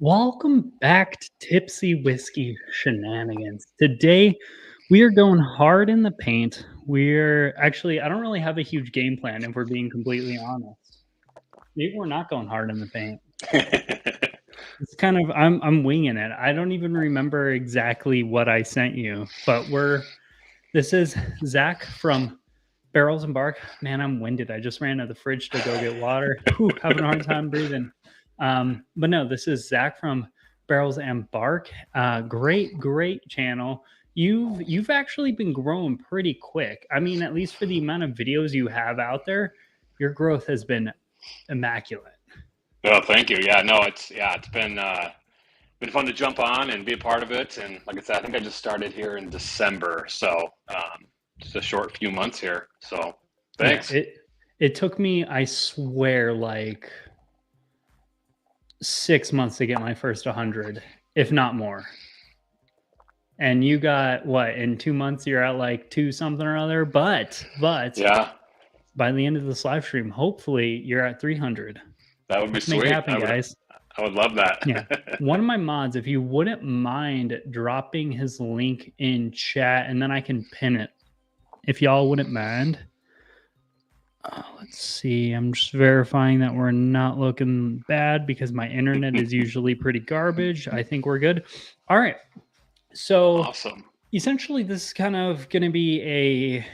Welcome back to Tipsy Whiskey Shenanigans. Today, we are going hard in the paint. I don't really have a huge game plan if we're being completely honest. Maybe we're not going hard in the paint. It's kind of I'm winging it. I don't even remember exactly what I sent you, but this is Zach from Barrels and Bark. Man, I'm winded. I just ran to the fridge to go get water. Whew, having a hard time breathing. But no, this is Zach from Barrels and Bark. Great channel. You've actually been growing pretty quick. I mean, at least for the amount of videos you have out there, your growth has been immaculate. Oh, thank you. Yeah, no, it's been fun to jump on and be a part of it. And like I said, I think I just started here in December, so just a short few months here. So thanks. Yeah, it took me, I swear, like 6 months to get my first 100, if not more. And you got what, in 2 months you're at like 2 something or other, but Yeah, by the end of this live stream, hopefully you're at 300. that would be Let's make it sweet. happen, guys. I would love that. Yeah. One of my mods, if you wouldn't mind dropping his link in chat, and then I can pin it. If y'all wouldn't mind. Let's see. I'm just verifying that we're not looking bad because my internet is usually pretty garbage. I think we're good. All right. So Awesome. essentially, this is kind of going to be a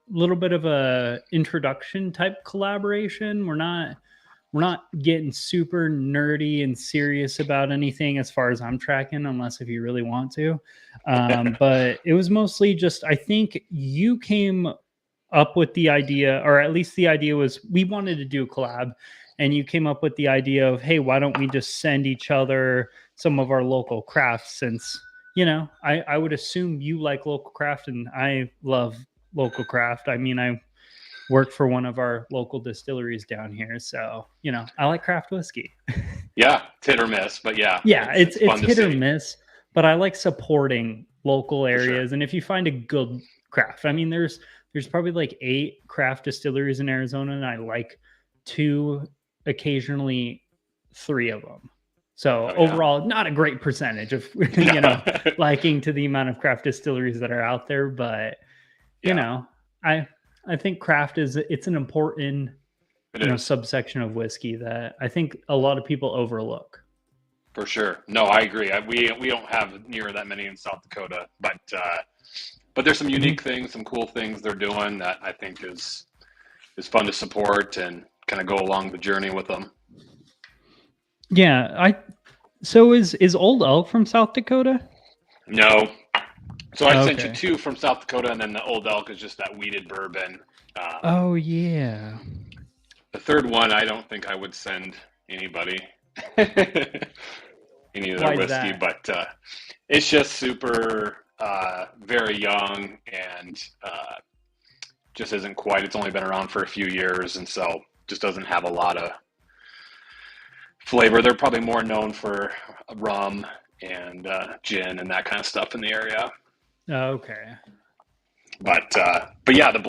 little bit of a introduction type collaboration. We're not getting super nerdy and serious about anything as far as I'm tracking, unless if you really want to. But it was mostly just, I think you came up with the idea, or at least the idea was we wanted to do a collab, and you came up with the idea of, hey, why don't we just send each other some of our local crafts, since, I would assume you like local craft and I love local craft. I mean, I work for one of our local distilleries down here, so I like craft whiskey. Yeah, it's hit or miss, but yeah. Yeah, it's fun to hit or see. miss, but I like supporting local sure. areas. And if you find a good craft, I mean, there's probably like 8 craft distilleries in Arizona, and I like 2, occasionally 3 of them. So overall, not a great percentage of liking to the amount of craft distilleries that are out there, but I think craft it's an important subsection of whiskey that I think a lot of people overlook. For sure. No, I agree. We don't have near that many in South Dakota, but there's some unique things, some cool things they're doing that I think is fun to support and kind of go along the journey with them. Yeah, so is Old Elk from South Dakota? No. So I sent you 2 from South Dakota, and then the Old Elk is just that wheated bourbon. Oh yeah. The third one, I don't think I would send anybody any of their whiskey, but it's just super very young and just isn't quite. It's only been around for a few years, and so just doesn't have a lot of flavor. They're probably more known for rum and gin and that kind of stuff in the area. Okay. But yeah, the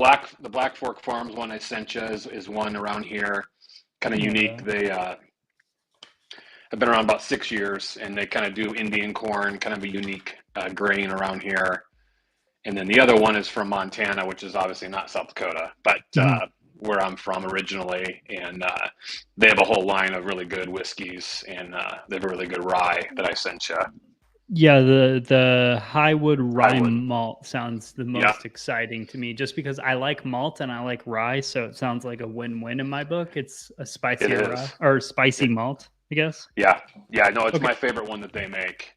Black Fork Farms one I sent you is one around here, kind of unique. They have been around about 6 years, and they kind of do Indian corn, kind of a unique grain around here. And then the other one is from Montana, which is obviously not South Dakota, but where I'm from originally. And they have a whole line of really good whiskeys, and they have a really good rye that I sent you. Yeah, the Highwood Rye Malt sounds the most exciting to me, just because I like malt and I like rye, so it sounds like a win-win in my book. It's a spicy rye, or spicy malt, I guess. Yeah, no, it's my favorite one that they make.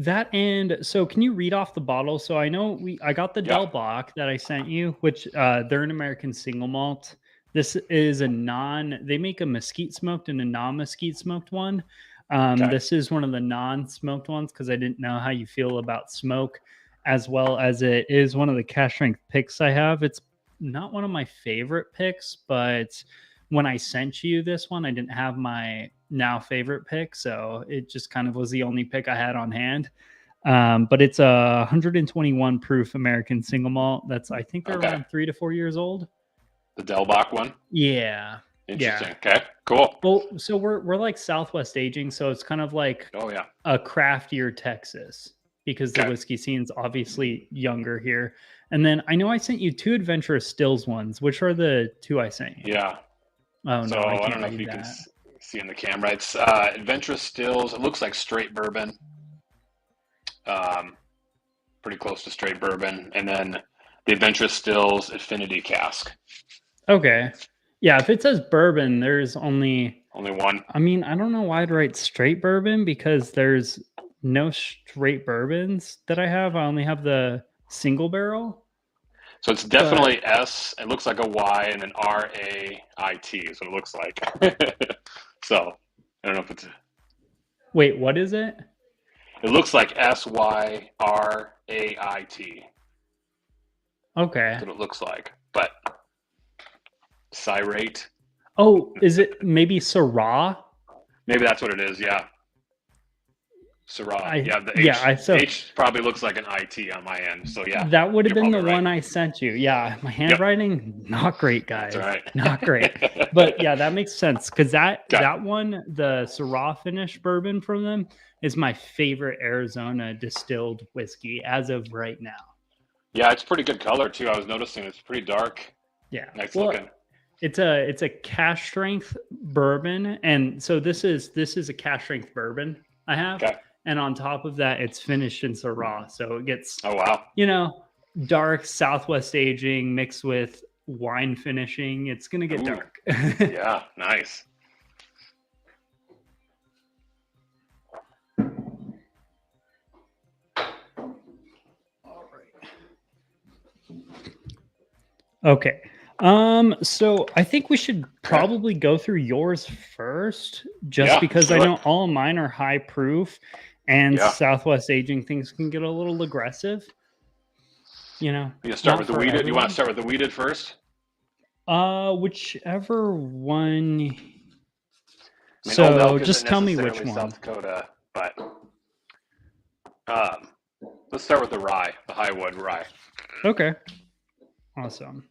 And so can you read off the bottle? So I know I got the Del Bach that I sent you, which they're an American single malt. This is they make a mesquite smoked and a non-mesquite smoked one. This is one of the non-smoked ones because I didn't know how you feel about smoke, as well as it is one of the cash strength picks I have. It's not one of my favorite picks, but when I sent you this one, I didn't have my now favorite pick, so it just kind of was the only pick I had on hand. But it's a 121 proof American single malt. I think they're around 3 to 4 years old. The Del Bach one? Yeah. Interesting. Yeah. Okay, Cool. Well, so we're like Southwest aging, so it's kind of like Oh yeah. a craftier Texas because the Okay. whiskey scene's obviously younger here. And then I know I sent you 2 Adventurous Stills ones. Which are the 2 I sent you? Yeah. Oh So no, I I can't don't know if read you can that. see in the camera. It's Adventurous Stills. It looks like straight bourbon. Pretty close to straight bourbon, and then the Adventurous Stills Affinity Cask. Okay. Yeah, if it says bourbon, there's only One. I mean, I don't know why I'd write straight bourbon because there's no straight bourbons that I have. I only have the single barrel. So it's definitely S. It looks like a Y and an RAIT is what it looks like. So I don't know if it's. Wait, what is it? It looks like SYRAIT. Okay. That's what it looks like. But Cyrate. Oh, is it maybe Syrah? Maybe that's what it is. Yeah. Syrah. Yeah. The H. Yeah, H probably looks like an IT on my end. So yeah. That would have been the right. one I sent you. Yeah, my handwriting not great, guys. That's right. Not great. But yeah, that makes sense because that one, the Syrah finish bourbon from them, is my favorite Arizona distilled whiskey as of right now. Yeah, it's pretty good color too. I was noticing it's pretty dark. Yeah, nice looking. It's a cash strength bourbon, and so this is a cash strength bourbon I have. Okay. And on top of that, it's finished in Syrah, so it gets dark Southwest aging mixed with wine finishing. It's gonna get dark. Yeah, nice. All right. Okay. So I think we should probably go through yours first, just because I know all of mine are high proof, and Southwest aging things can get a little aggressive. You start with the weeded. You want to start with the weeded first? Whichever one. I mean, so just tell me which one. South Dakota, but let's start with the rye, the Highwood rye. Okay. Awesome.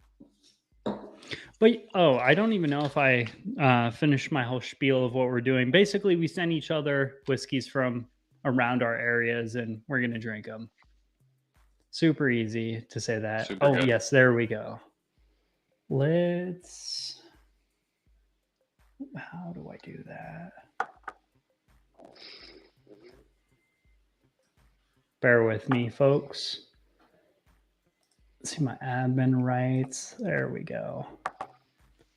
But I don't even know if I finished my whole spiel of what we're doing. Basically, we send each other whiskeys from around our areas, and we're gonna drink them. Super easy to say that. Super good. Yes, there we go. Let's. How do I do that? Bear with me, folks. Let's see my admin rights. There we go.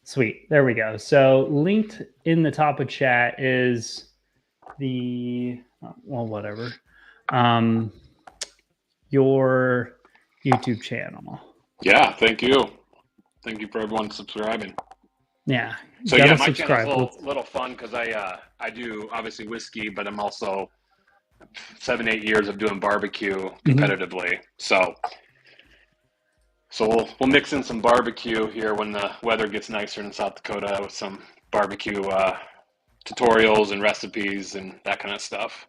Sweet. There we go. So linked in the top of chat is whatever. Your YouTube channel. Yeah, thank you. Thank you for everyone subscribing. Yeah. So yeah, my channel's a little fun because I do obviously whiskey, but I'm also 7-8 years of doing barbecue competitively. So we'll mix in some barbecue here when the weather gets nicer in South Dakota with some barbecue tutorials and recipes and that kind of stuff.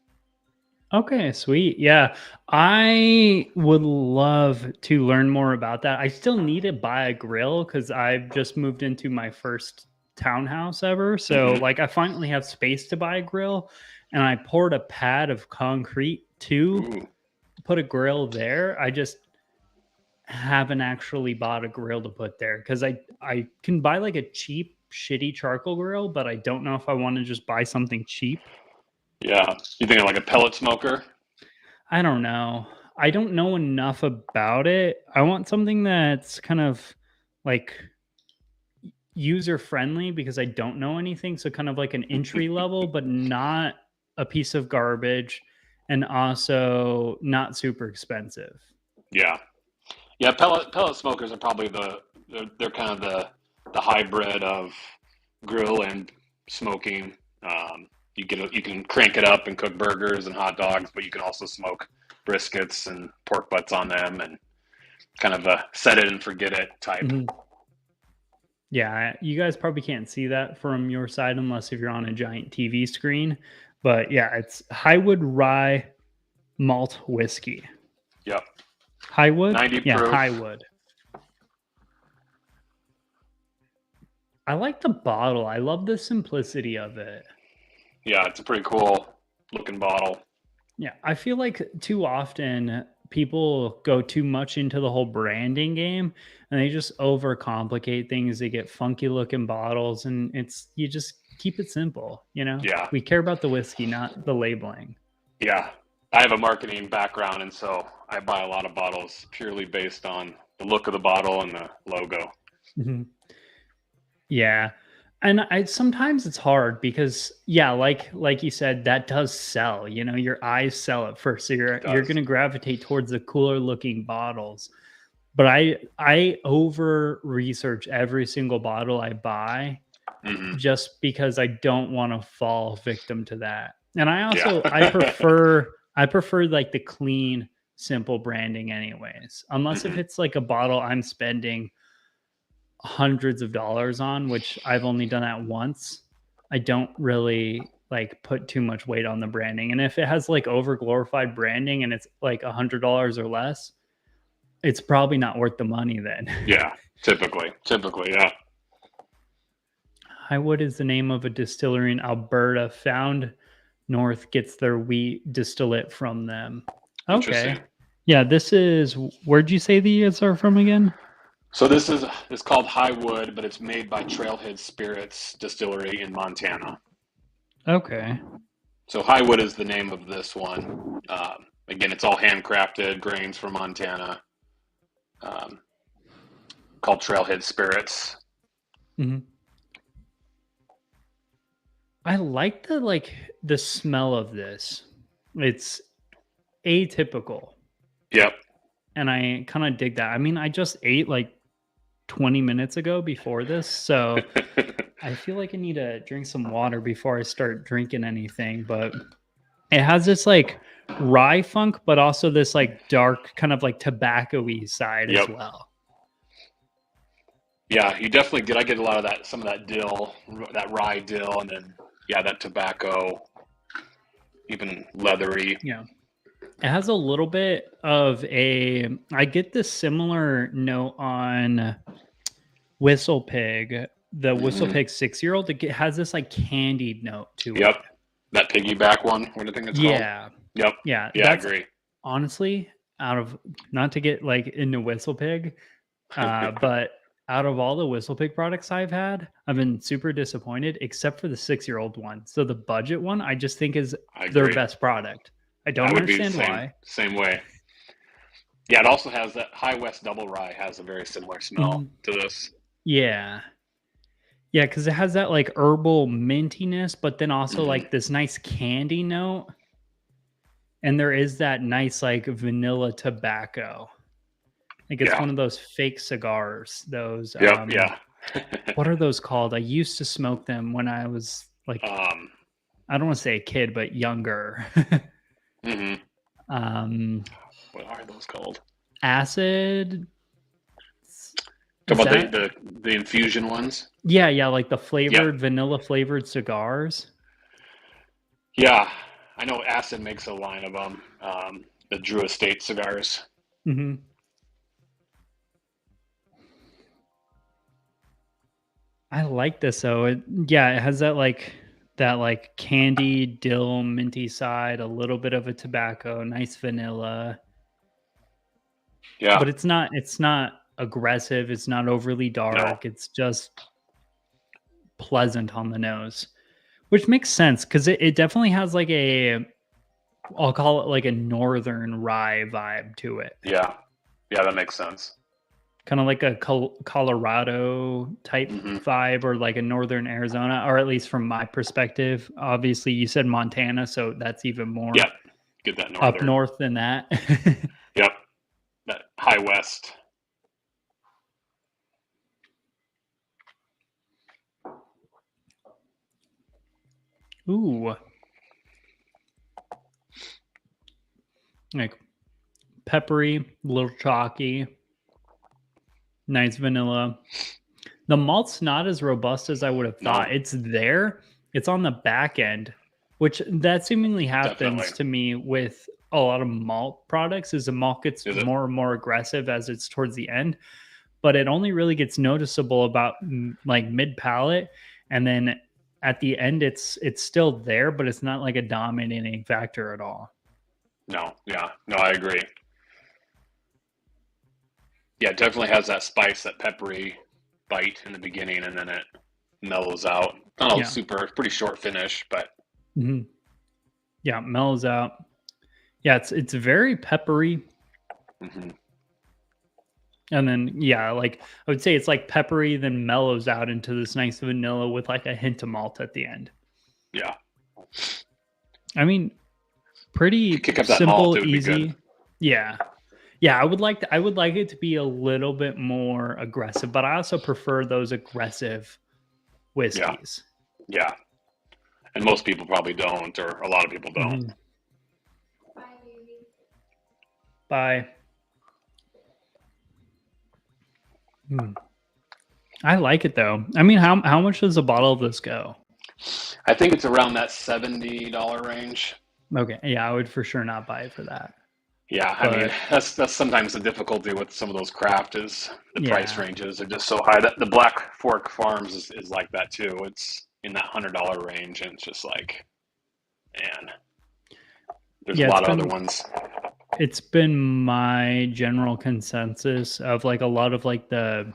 Okay, sweet. Yeah, I would love to learn more about that. I still need to buy a grill because I've just moved into my first townhouse ever. So like I finally have space to buy a grill, and I poured a pad of concrete to put a grill there. I just haven't actually bought a grill to put there because I can buy like a cheap shitty charcoal grill, but I don't know if I want to just buy something cheap. Yeah. You thinking like a pellet smoker? I don't know. I don't know enough about it. I want something that's kind of like user friendly because I don't know anything. So kind of like an entry level, but not a piece of garbage, and also not super expensive. Yeah. Yeah, pellet smokers are probably they're kind of the hybrid of grill and smoking. You can crank it up and cook burgers and hot dogs, but you can also smoke briskets and pork butts on them and kind of a set it and forget it type. Mm-hmm. Yeah, you guys probably can't see that from your side unless if you're on a giant TV screen. But yeah, it's Highwood Rye Malt Whiskey. Yep. Highwood? 90 yeah, proof. Highwood. I like the bottle. I love the simplicity of it. Yeah, it's a pretty cool looking bottle. Yeah, I feel like too often people go too much into the whole branding game and they just overcomplicate things. They get funky looking bottles and it's you just keep it simple, you know? Yeah, We care about the whiskey, not the labeling. yeah. I have a marketing background, and so I buy a lot of bottles purely based on the look of the bottle and the logo. Mhm. Yeah. And I sometimes it's hard because yeah, like you said, that does sell. You know, your eyes sell at first. So It you're does. gonna gravitate towards the cooler looking bottles. But I over research every single bottle I buy Hmm. just because I don't want to fall victim to that. And I Yeah. also I prefer like the clean, simple branding anyways. Unless if Hmm. it's like a bottle I'm spending hundreds of dollars on, which I've only done that once. I don't really like put too much weight on the branding. And if it has like over glorified branding and it's like $100 or less, it's probably not worth the money then. Yeah. Typically, yeah. Highwood is the name of a distillery in Alberta. Found North gets their wheat distillate from them. Okay. Interesting. Yeah, this is where'd you say these are from again? So this is it's called Highwood, but it's made by Trailhead Spirits Distillery in Montana. Okay. So Highwood is the name of this one. Again, it's all handcrafted grains from Montana, um, called Trailhead Spirits. Mhm. I like the smell of this. It's atypical, Yep. and I kind of dig that. I mean, I just ate like 20 minutes ago before this, so I feel like I need to drink some water before I start drinking anything, but it has this like rye funk, but also this like dark kind of like tobacco-y side as Yep. well. Yeah, you definitely get. I get a lot of that, some of that dill, that rye dill, and then yeah, that tobacco, even leathery. Yeah. It has a little bit of a I get this similar note on Whistle Pig, the Whistle Hmm. Pig 6-year-old. It has this like candied note to it. Yep, that piggyback one. What do you think it's called? Yeah. Yep. Yeah. Yeah, I That's agree. honestly out of not to get like into Whistle Pig, but out of all the Whistle Pig products I've had, I've been super disappointed, except for the 6-year-old one. So the budget one, I just think is I their agree. best product. I I don't would be the understand same why. same way. Yeah, it also has that High West Double Rye has a very similar smell Mhm. to this. Yeah. Yeah, because it has that like herbal mintiness, but then also Hmm. like this nice candy note. And there is that nice like vanilla tobacco. Like it's Yeah. one of those fake cigars. Those Yep. Yeah. what are those called? I used to smoke them when I was like um. I don't want to say a kid, but younger. Hmm. um What are those called? Acid Talk is about that the infusion ones. yeah, like the Yep. flavored vanilla flavored cigars. Yeah, I know Acid makes a line of them. The Drew Estate cigars. Hmm. I like this though. Yeah, it has that like candy dill minty side, a little bit of a tobacco, nice vanilla, Yeah. but it's not aggressive. It's not overly No. dark. It's just pleasant on the nose, which makes sense because it definitely has like I'll call it like a northern rye vibe to it. Yeah. Yeah, that makes sense. Kind of like a Colorado type Hmm. vibe or like a northern Arizona, or at least from my perspective. Obviously, you said Montana, so that's even more Yeah. Get that up northern. north than that. Yep. That High West. Ooh, like peppery, a little chalky, nice vanilla. The malt's not as robust as I would have No, thought. It's there. It's on the back end, which that seemingly definitely. happens to me with a lot of malt products. Is the malt gets Is it? more and more aggressive as it's towards the end. but it only really gets noticeable about like mid palate, and then at the end it's still there, but it's not like a dominating factor at all. No, yeah, no, I agree. Yeah, it definitely has that spice, that peppery bite in the beginning, and then it mellows out. Oh, Yeah. super, pretty short finish, but Mhm. Yeah, mellows out. Yeah, it's very peppery. hmm And then, yeah, like I would say it's like peppery, then mellows out into this nice vanilla with like a hint of malt at the end. yeah, I mean, pretty kick up that malt, simple, it would be good. easy. Yeah. Yeah, I would like it to be a little bit more aggressive, but I also prefer those aggressive whiskeys. Yeah, and most people probably don't, or a lot of people don't. Mhm. Bye. I like it though. I mean, how much does a bottle of this go? I think it's around that $70 range. Okay, yeah, I would for sure not buy it for that. Yeah, I mean But that's sometimes the difficulty with some of those craft is the price yeah, ranges are just so high. That the Black Fork Farms is like that too. It's in that $100 range, and it's just like, man, there's a yeah, lot of other ones. it's been my general consensus of like a lot of like the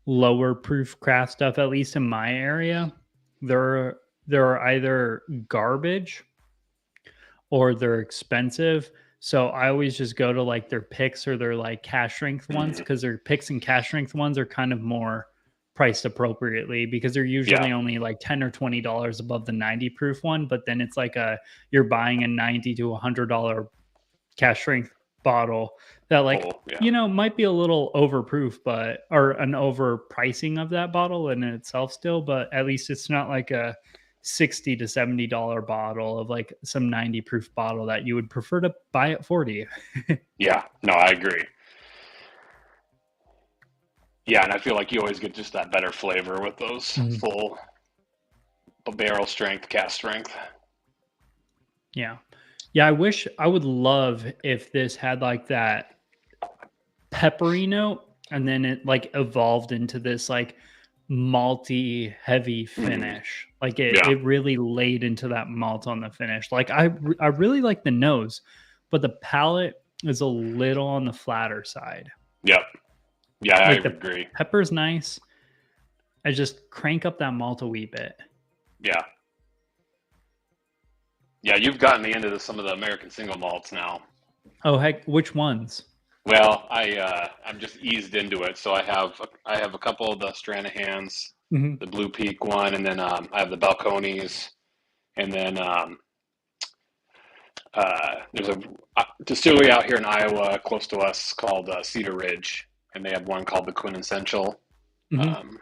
lower proof craft stuff, at least in my area. There are either garbage or they're expensive. So I always just go to like their picks or their like cash strength ones, Mhm. because their picks and cash strength ones are kind of more priced appropriately, because they're usually Yeah, only like $10 or $20 above the 90 proof one. But then it's like you're buying a $90 to $100 cash strength bottle that, like, oh yeah, might be a little overproof, but or an overpricing of that bottle in itself still, but at least it's not like a $60 to $70 bottle of like some 90 proof bottle that you would prefer to buy at 40. yeah. No, I agree. Yeah, and I feel like you always get just that better flavor with those Mhm. full barrel strength, cast strength. Yeah. Yeah, I would love if this had like that peppery note, and then it like evolved into this like malty heavy finish. Like Yeah, it really laid into that malt on the finish. Like I really like the nose, but the palate is a little on the flatter side. yep, yeah, I Like the agree. pepper's nice. I just crank up that malt a wee bit. Yeah, yeah. You've gotten me into some of the American single malts now. Oh heck, which ones? Well, I'm just eased into it. So I have a couple of the Stranahans, Hmm. the Blue Peak one, and then I have the Balcones, and then there's a distillery out here in Iowa close to us called Cedar Ridge, and they have one called the Quintessential Hmm. um,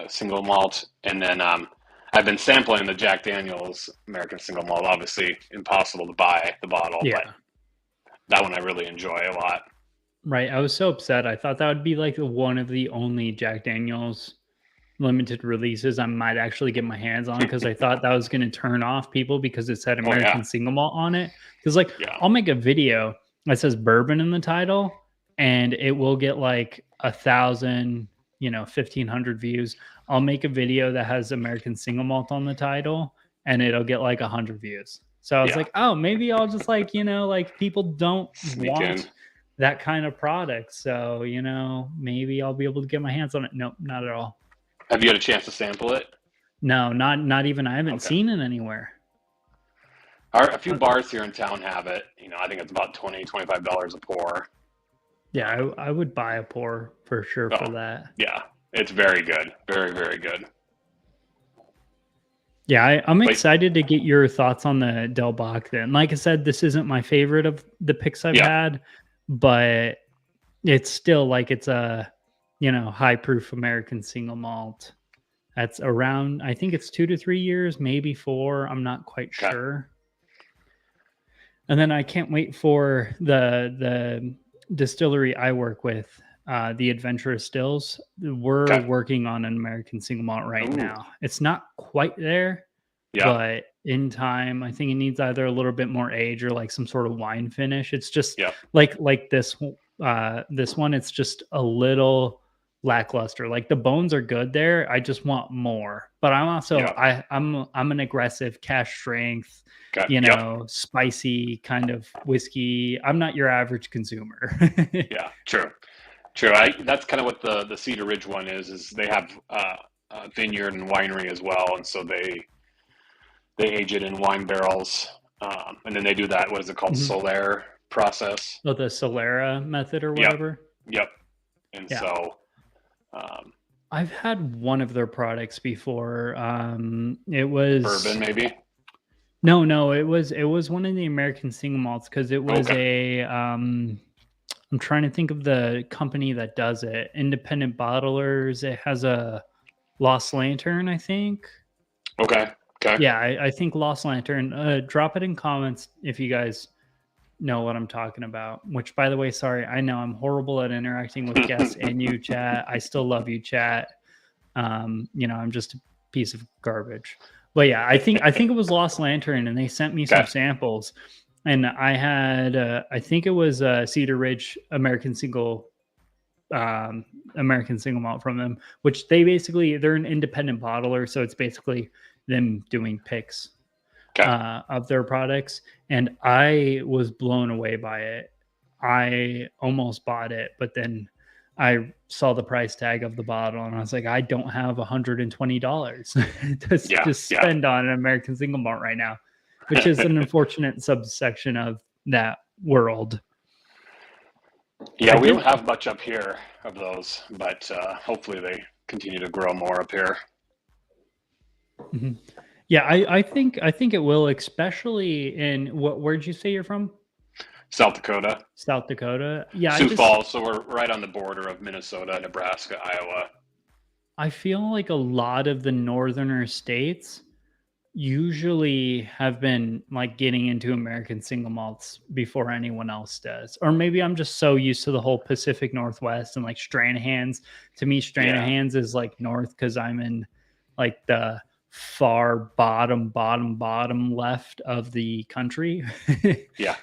single malt, and then I've been sampling the Jack Daniel's American single malt. Obviously, impossible to buy the bottle, but Yeah. that one I really enjoy a lot. Right. I was so upset. I thought that would be like one of the only Jack Daniels limited releases I might actually get my hands on, because I thought that was going to turn off people because it said Oh yeah, American single malt on it. Because like yeah, I'll make a video that says bourbon in the title, and it will get like 1,000, 1,500 views. I'll make a video that has American single malt on the title, and it'll get like 100 views. So I was yeah. like, oh, maybe I'll just like, like people don't Sneak in. want that kind of product. So, maybe I'll be able to get my hands on it. Nope, not at all. Have you had a chance to sample it? No, not even. I haven't Okay. seen it anywhere. A few bars here in town have it. I think it's about $25 a pour. Yeah, I would buy a pour for sure for Oh, that. yeah. It's very good. Very, very good. Yeah, I'm But excited to get your thoughts on the Del Bach then. Like I said, this isn't my favorite of the picks I've yeah, had, but it's still like it's a, high proof American single malt. That's around, I think it's 2 to 3 years, maybe 4. I'm not quite okay. sure. And then I can't wait for the distillery I work with, the Adventurous Stills. We're Okay. working on an American single malt right Ooh. now. It's not quite there, Yeah. but in time, I think it needs either a little bit more age or like some sort of wine finish. It's just Yeah. like this one. It's just a little lackluster. Like the bones are good there. I just want more. But I'm also Yeah. I'm an aggressive cash strength, Okay. you Yep. know, spicy kind of whiskey. I'm not your average consumer. Yeah. True. True. That's kind of what the Cedar Ridge one is they have a vineyard and winery as well, and so they age it in wine barrels, and then they do that. What is it called? Mhm. Solare process. Oh, the Solera method or Yep. whatever. Yep. And Yeah. so, um, I've had one of their products before. It was bourbon maybe. no, it was one of the American single malts because it was Okay. I'm trying to think of the company that does it. Independent Bottlers. It has a Lost Lantern, I think. Okay. Okay. Yeah, I think Lost Lantern. Drop it in comments if you guys know what I'm talking about. Which, by the way, sorry, I know I'm horrible at interacting with guests and you, chat. I still love you, chat. You know, I'm just a piece of garbage. But yeah, I think it was Lost Lantern, and they sent me some samples, and I had I think it was Cedar Ridge American single malt from them, which they're an independent bottler, so it's basically them doing picks of their products, and I was blown away by it. I almost bought it, but then I saw the price tag of the bottle and I was like, I don't have $120 to spend on an American single malt right now, which is an unfortunate subsection of that world. Yeah, we don't have much up here of those, but hopefully they continue to grow more up here. Mm-hmm. Yeah, I think it will, especially in where'd you say you're from? South Dakota. South Dakota. Yeah. Sioux Falls, so we're right on the border of Minnesota, Nebraska, Iowa. I feel like a lot of the northerner states usually have been like getting into American single malts before anyone else does. Or maybe I'm just so used to the whole Pacific Northwest and like Stranahan's. To me, Stranahan's is like north because I'm in like the far bottom left of the country. Yeah.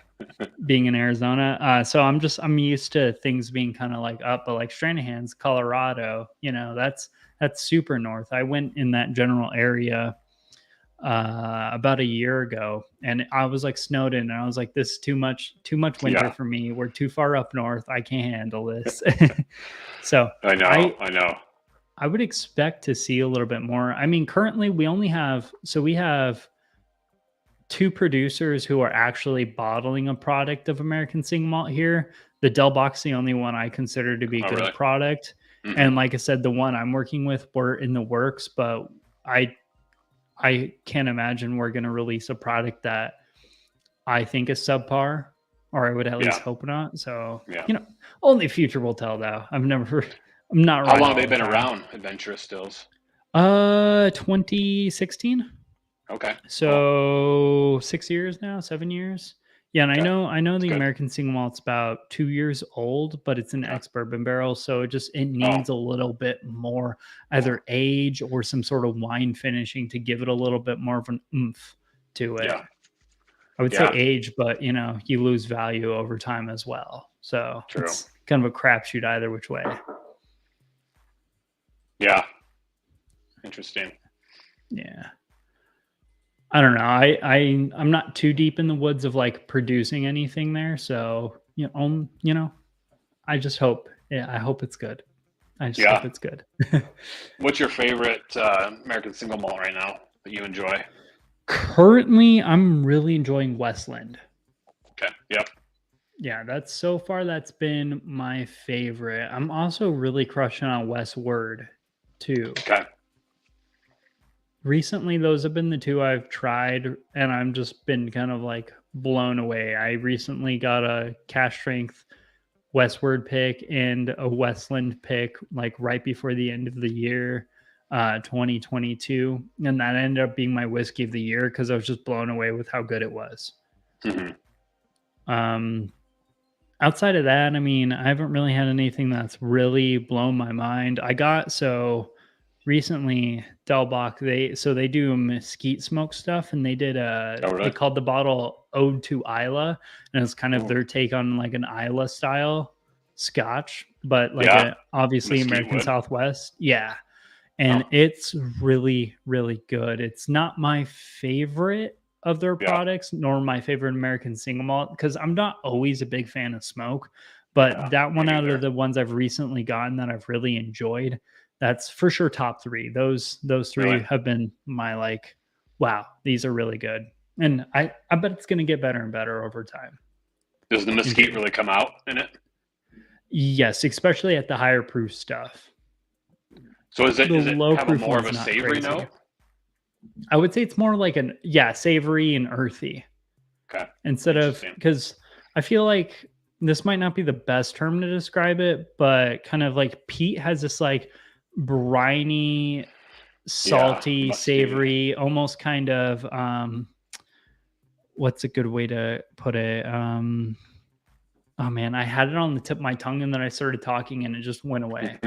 Being in Arizona. So I'm used to things being kind of like up, but like Stranahan's, Colorado, you know, that's super north. I went in that general area about a year ago, and I was like snowed in, and I was like, this is too much winter for me. We're too far up north. I can't handle this. So I know. I would expect to see a little bit more. I mean, currently we have two producers who are actually bottling a product of American single malt here. The Del Bock's the only one I consider to be a good product. Mm-hmm. And like I said, the one I'm working with, we're in the works, but I can't imagine we're going to release a product that I think is subpar, or I would at least hope not. So, you know, only future will tell though. I'm not How long have they been around, Adventurous Stills? 2016. Okay. So 6 years now, 7 years. Yeah, and I know the American single malt's about 2 years old, but it's an ex-bourbon barrel, so it needs a little bit more either age or some sort of wine finishing to give it a little bit more of an oomph to it. Yeah. I would say age, but you know, you lose value over time as well. So it's kind of a crapshoot either which way. Yeah. Interesting. Yeah. I don't know. I'm not too deep in the woods of like producing anything there. So, you know, I just hope, I hope it's good. I just hope it's good. What's your favorite American single malt right now that you enjoy? Currently, I'm really enjoying Westland. Okay. Yep. Yeah, that's been my favorite. I'm also really crushing on Westward too. Okay. Recently, those have been the two I've tried, and I'm just been kind of like blown away. I recently got a cash strength Westward pick and a Westland pick like right before the end of the year, 2022. And that ended up being my whiskey of the year because I was just blown away with how good it was. Mm-hmm. Outside of that, I mean, I haven't really had anything that's really blown my mind. Recently, Del Bock, they do mesquite smoke stuff, and they did they called the bottle Ode to Isla, and it's kind of their take on like an Isla style Scotch. but like Yeah. obviously Mesquite American wood. Southwest. Yeah. And it's really, really good. It's not my favorite of their Yeah. products, nor my favorite American single malt, because I'm not always a big fan of smoke. But Yeah, that me one out neither. of the ones I've recently gotten that I've really enjoyed, that's for sure top three. Those three Really? have been my like, wow, these are really good. And I bet it's gonna get better and better over time. Does the mesquite really come out in it? Yes, especially at the higher proof stuff. So is The it low have a proof more of one's a not savory crazy. note? I would say it's more like savory and earthy Okay. instead of, because I feel like this might not be the best term to describe it, but kind of like peat has this like briny, salty, musky. savory, almost kind of what's a good way to put it? Oh man, I had it on the tip of my tongue and then I started talking and it just went away.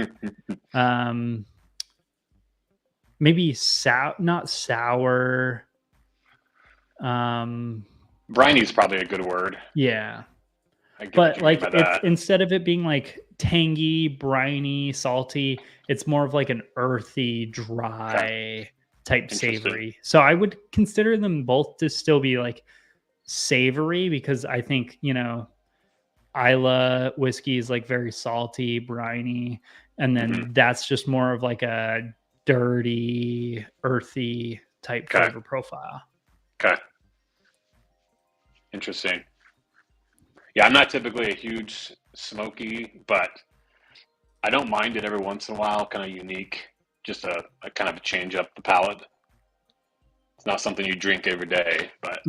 Maybe not sour. Briny's probably a good word. Yeah. I get what But you mean like by it's that. instead of it being like tangy, briny, salty, it's more of like an earthy, dry type savory. So I would consider them both to still be like savory because I think, Isla whiskey is like very salty, briny, and then that's just more of like a dirty, earthy type flavor profile. Okay. Interesting. Yeah, I'm not typically a huge smoky, but I don't mind it every once in a while, kind of unique, just a kind of a change up the palate. It's not something you drink every day, but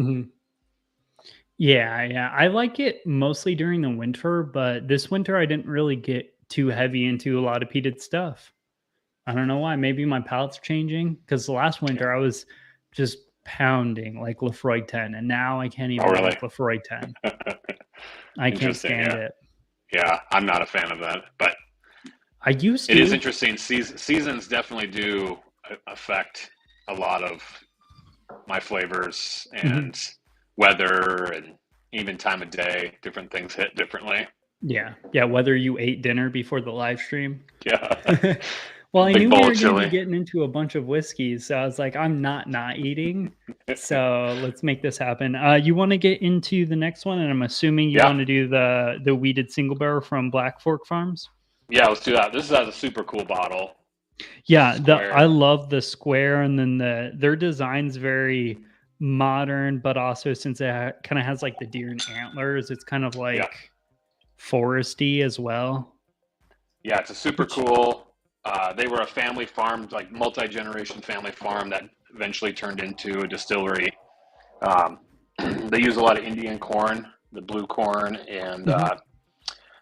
Yeah. I like it mostly during the winter, but this winter I didn't really get too heavy into a lot of peated stuff. I don't know why. Maybe my palate's changing because the last winter I was just pounding like Lefroy 10, and now I can't even drink Lefroy 10. I can't stand it. Yeah, I'm not a fan of that, but I used to. It is interesting. Seasons definitely do affect a lot of my flavors and weather and even time of day. Different things hit differently. Yeah. Whether you ate dinner before the live stream. Yeah. Well, I knew we were going to be getting into a bunch of whiskeys, so I was like, I'm not eating. So let's make this happen. You want to get into the next one, and I'm assuming you want to do the wheated single barrel from Black Fork Farms. Yeah, let's do that. This has a super cool bottle. Yeah, I love the square, and then their design's very modern, but also since it kind of has like the deer and antlers, it's kind of like foresty as well. Yeah, it's a super cool. They were a family farm, like multi-generation family farm that eventually turned into a distillery. They use a lot of Indian corn, the blue corn, and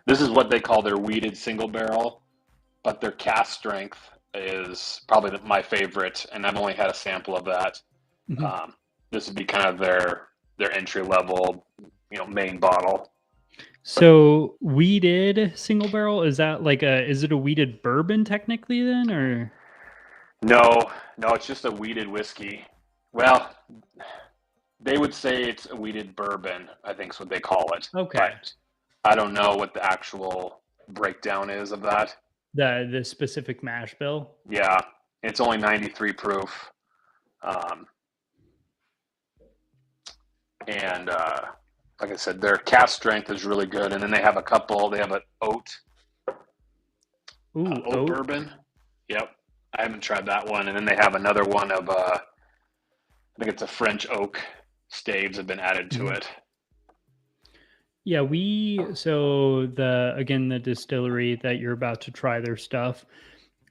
this is what they call their wheated single barrel, but their cask strength is probably my favorite, and I've only had a sample of that. This would be kind of their entry level, main bottle. So wheated single barrel, is that like is it a wheated bourbon technically then, or? No, it's just a wheated whiskey. Well, they would say it's a wheated bourbon, I think is what they call it. Okay. But I don't know what the actual breakdown is of that. The specific mash bill? Yeah, it's only 93 proof. And like I said, their cask strength is really good. And then they have an oat. Oat bourbon. Yep. I haven't tried that one. And then they have another one of, I think it's a French oak staves have been added to it. Yeah, the distillery that you're about to try their stuff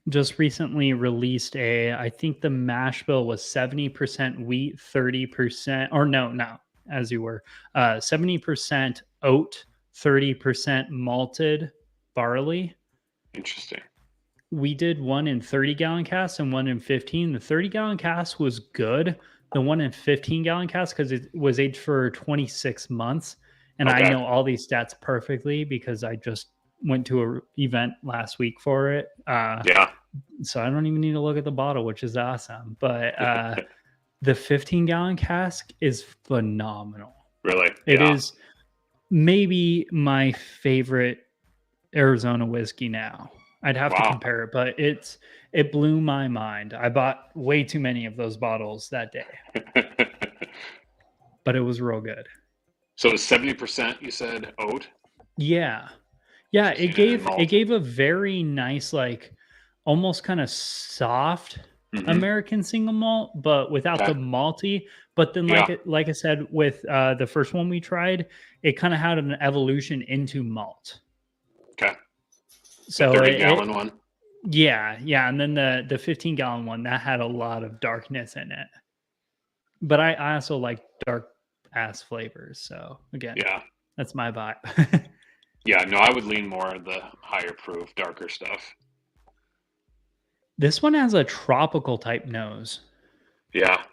just recently released I think the mash bill was 70% wheat, 30%, or no, as you were, 70% oat, 30% malted barley. Interesting. We did one in 30-gallon casks and one in 15. The 30-gallon cask was good. The one in 15-gallon cask, because it was aged for 26 months. And I know all these stats perfectly because I just went to an event last week for it. So I don't even need to look at the bottle, which is awesome. But the 15-gallon cask is phenomenal. Really? It is maybe my favorite Arizona whiskey now. I'd have to Wow. compare it, but it blew my mind. I bought way too many of those bottles that day, but it was real good. So it's 70%, you said, oat? Yeah. Yeah, it 16 and malt. gave a very nice, like almost kind of soft American single malt, but without Okay. the malty. But then Yeah. like I said with the first one we tried, it kind of had an evolution into malt. Okay. So The 30-gallon one? yeah, and then the 15-gallon one that had a lot of darkness in it. But I also like dark ass flavors. So again, Yeah. that's my vibe. Yeah, no, I would lean more the higher proof, darker stuff. This one has a tropical type nose. Yeah.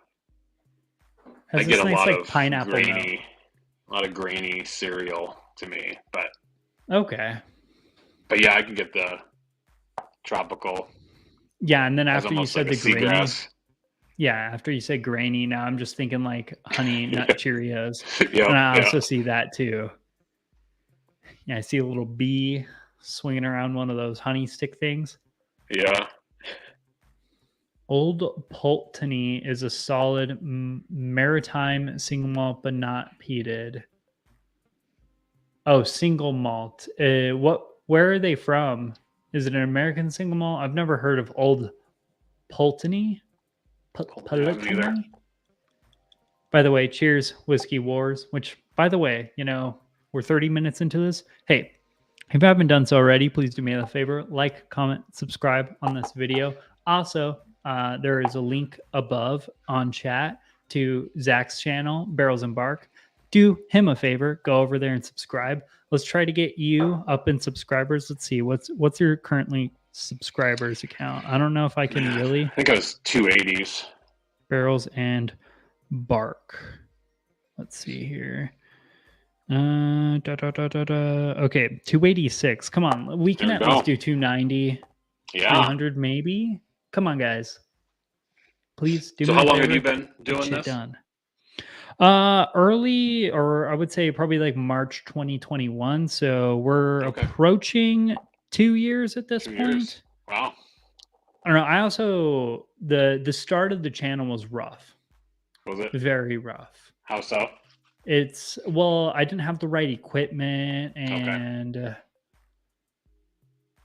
Has I this get a nice lot like of pineapple note. grainy, a lot of grainy cereal to me, but Okay. yeah, I can get the tropical. Yeah, and then It's after you almost said like the a grainy, seagrass. yeah, after you said grainy, now I'm just thinking like honey nut Cheerios. Yeah, And I yeah, also see that too. Yeah, I see a little bee swinging around one of those honey stick things. yeah. Old Pulteney is a solid maritime single malt, but not peated. Oh, single malt. Where are they from? Is it an American single malt? I've never heard of Old Pulteney. haven't either. By the way, cheers, Whiskey Wars. Which, by the way, we're 30 minutes into this. Hey, if you haven't done so already, please do me a favor: like, comment, subscribe on this video. Also, there is a link above on chat to Zach's channel, Barrels and Bark. Do him a favor, go over there and subscribe. Let's try to get you up in subscribers. Let's see, what's your currently subscribers account? I don't know if I can really. I think it was 280s. Barrels and Bark. Let's see here. Okay, 286. Come on, we can There we at go. least do 290. Yeah. 300 maybe. Come on, guys. Please do So me how a long favor. have you been Get doing shit this? done. Early, or I would say probably like March 2021. So we're Okay. approaching 2 years at this 2 point. years. Wow. I don't know. I also the start of the channel was rough. Was it? Very rough. How so? I didn't have the right equipment, and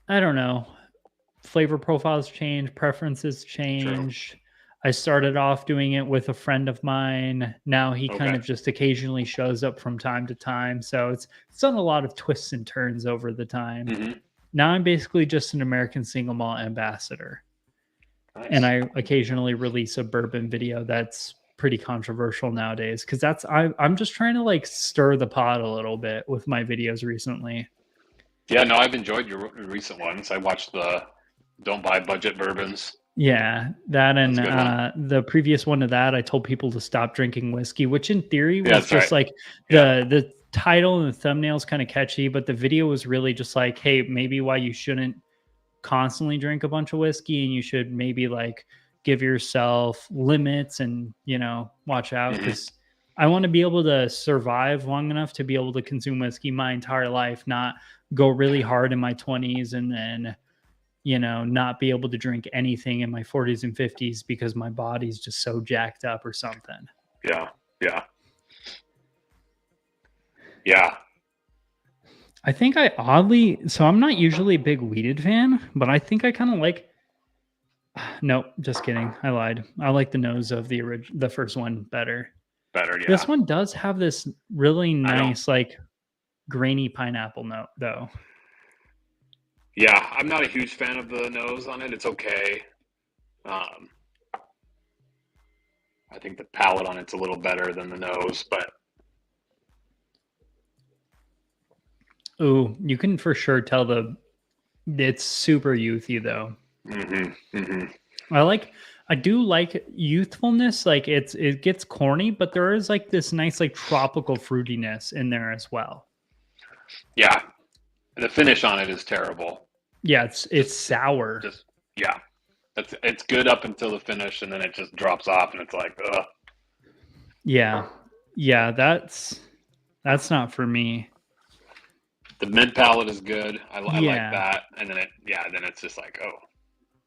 I don't know. Flavor profiles changed, preferences changed. True. I started off doing it with a friend of mine. Now he kind of just occasionally shows up from time to time. So it's done a lot of twists and turns over the time. Mm-hmm. Now I'm basically just an American single malt ambassador. Nice. And I occasionally release a bourbon video that's pretty controversial nowadays, because I'm just trying to like stir the pot a little bit with my videos recently. Yeah, no, I've enjoyed your recent ones. I watched the Don't Buy Budget Bourbons. Yeah, that, and the previous one to that, I told people to stop drinking whiskey, which in theory was just like the title and the thumbnail's kind of catchy, but the video was really just like, hey, maybe why you shouldn't constantly drink a bunch of whiskey, and you should maybe like give yourself limits and, watch out, because I want to be able to survive long enough to be able to consume whiskey my entire life, not go really hard in my 20s and then, not be able to drink anything in my 40s and 50s because my body's just so jacked up or something. Yeah. I think so I'm not usually a big weeded fan, but I think I kind of like, nope, just kidding. I lied. I like the nose of the first one better. Yeah. This one does have this really nice, like grainy pineapple note though. Yeah, I'm not a huge fan of the nose on it. It's okay. I think the palate on it's a little better than the nose, but. Ooh, you can for sure tell it's super youthy though. I do like youthfulness. Like it gets corny, but there is like this nice like tropical fruitiness in there as well. Yeah, the finish on it is terrible. Yeah, it's sour. It's good up until the finish, and then it just drops off, and it's like, ugh. Yeah, that's not for me. The mid palate is good. I like Yeah. that. And then then it's just like, oh,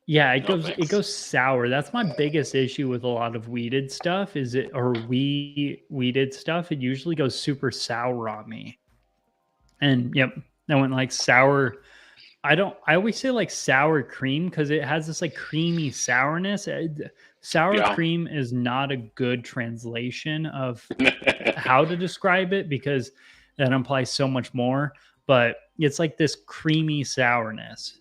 Yeah, it no goes it thanks. goes sour. That's my biggest issue with a lot of weeded stuff is it or weeded stuff, it usually goes super sour on me. And yep, I went like sour. I always say like sour cream because it has this like creamy sourness. Sour Yeah. cream is not a good translation of how to describe it because that implies so much more, but it's like this creamy sourness.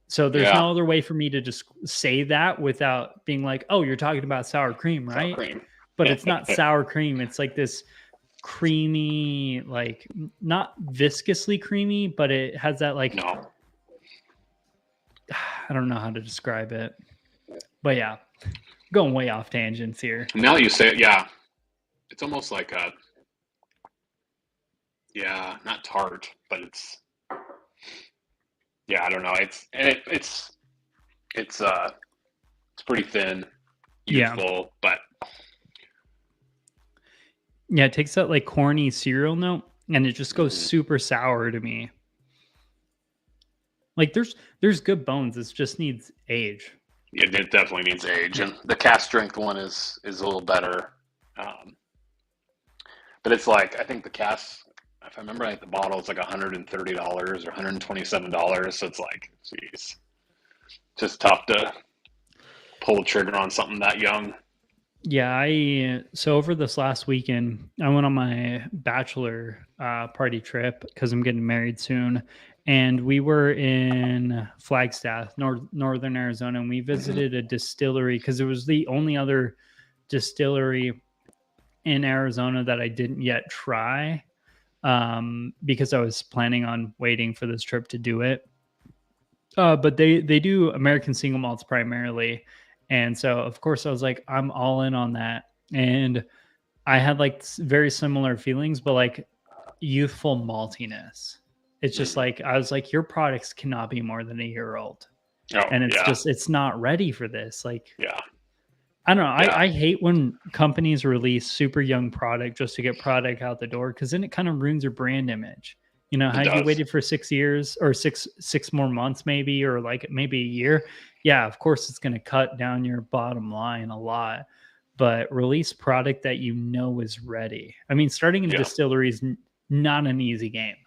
So there's Yeah. no other way for me to just say that without being like, "Oh, you're talking about sour cream, Sour right?" cream. But it's not sour cream. It's like this creamy, like not viscously creamy, but it has that like No. I don't know how to describe it. But yeah, going way off tangents here. Now that you say it, yeah. It's almost like not tart, but I don't know. It's pretty thin, Yeah. youthful, but Yeah, it takes that like corny cereal note and it just goes mhm. super sour to me. Like there's good bones. It just needs age. It definitely needs age, Yeah. and the cast strength one is a little better. Um, but it's like I think the cast, if I remember right, the bottle is like $130 or $127. So it's like, geez, just tough to pull the trigger on something that young. Yeah, I so over this last weekend, I went on my bachelor party trip because I'm getting married soon, and we were in Flagstaff, northern Arizona, and we Mhm. visited a distillery because it was the only other distillery in Arizona that I didn't yet try because I was planning on waiting for this trip to do it. But they do American single malts primarily, and so of course I was like, I'm all in on that, and I had like very similar feelings, but like youthful maltiness. It's just Mhm. like I was like, your products cannot be more than a year old, Oh and it's yeah, just it's not ready for this. Like yeah, I don't know. yeah. I hate when companies release super young product just to get product out the door because then it kind of ruins your brand image. You know, It had you does. waited for 6 years or six more months maybe or like maybe a year, yeah, of course it's going to cut down your bottom line a lot. But release product that you know is ready. I mean, starting in Yeah. distillery is not an easy game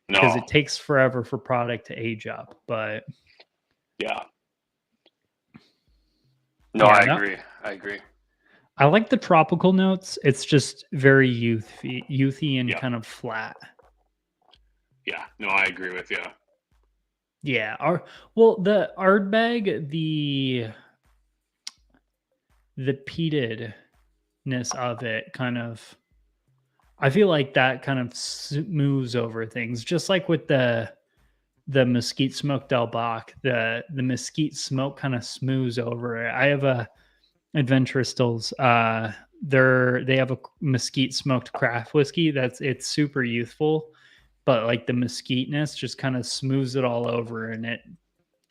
because No. it takes forever for product to age up. But Yeah. No, yeah, I no, agree. I agree. I like the tropical notes. It's just very youthy and Yeah. kind of flat. Yeah. No, I agree with you. Yeah. The Ardbeg, the peatedness of it kind of I feel like that kind of smooths over things, just like with the mesquite smoke Del Bach. The mesquite smoke kind of smooths over it. I have a Adventurous Stills. They have a mesquite smoked craft whiskey it's super youthful, but like the mesquiteness just kind of smooths it all over, and it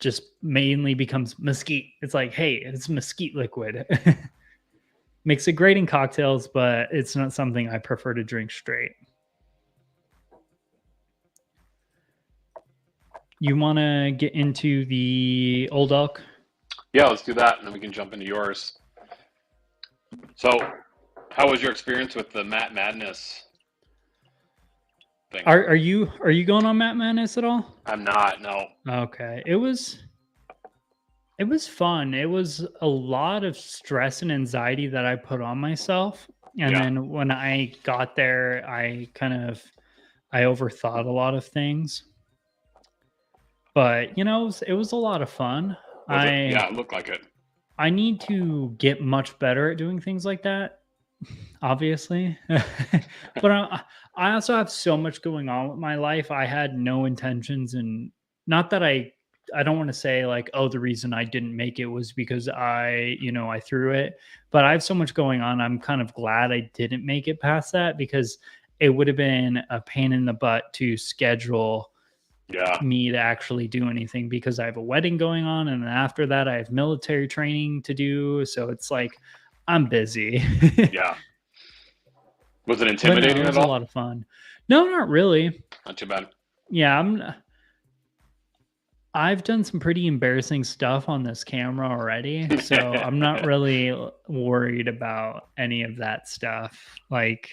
just mainly becomes mesquite. It's like, hey, it's mesquite liquid. Makes it great in cocktails, but it's not something I prefer to drink straight. You want to get into the Old Elk? Yeah, let's do that, and then we can jump into yours. So, how was your experience with the Matt Madness thing? Are you going on Matt Madness at all? I'm not. No. Okay. It was fun. It was a lot of stress and anxiety that I put on myself. And Yeah. then when I got there, I overthought a lot of things. But it was a lot of fun. Was it? I Yeah, it looked like it. I need to get much better at doing things like that, obviously. But I also have so much going on with my life. I had no intentions, and not that I don't want to say like, oh, the reason I didn't make it was because I threw it, but I have so much going on. I'm kind of glad I didn't make it past that because it would have been a pain in the butt to schedule Yeah. me to actually do anything because I have a wedding going on, and then after that I have military training to do, so it's like I'm busy. Yeah. Was it But no, intimidating it at was a all? lot of fun. No, not really. Not too bad. Yeah, I've done some pretty embarrassing stuff on this camera already, so I'm not really worried about any of that stuff. Like,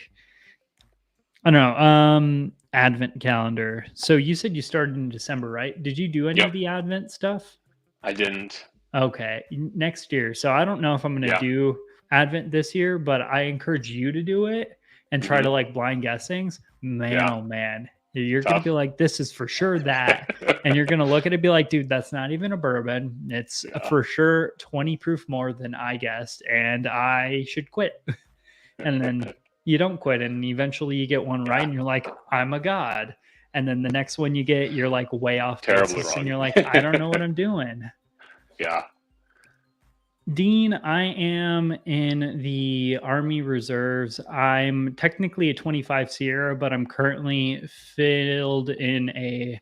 I don't know, advent calendar. So you said you started in December, right? Did you do any Yep, of the advent stuff? I didn't. Okay, next year. So I don't know if I'm going to Yeah. do advent this year, but I encourage you to do it and try Hmm. to like blind guessings. Man, Yeah. oh man, you're going to be Tough. like, this is for sure that. And you're going to look at it and be like, dude, that's not even a bourbon. It's Yeah. for sure 20 proof more than I guessed. And I should quit. And then you don't quit. And eventually you get one right. Yeah. And you're like, I'm a god. And then the next one you get, you're like way off Terribly basis. And wrong. you're like, I don't know what I'm doing. Yeah. Dean, I am in the Army Reserves. I'm technically a 25 Sierra, but I'm currently filled in a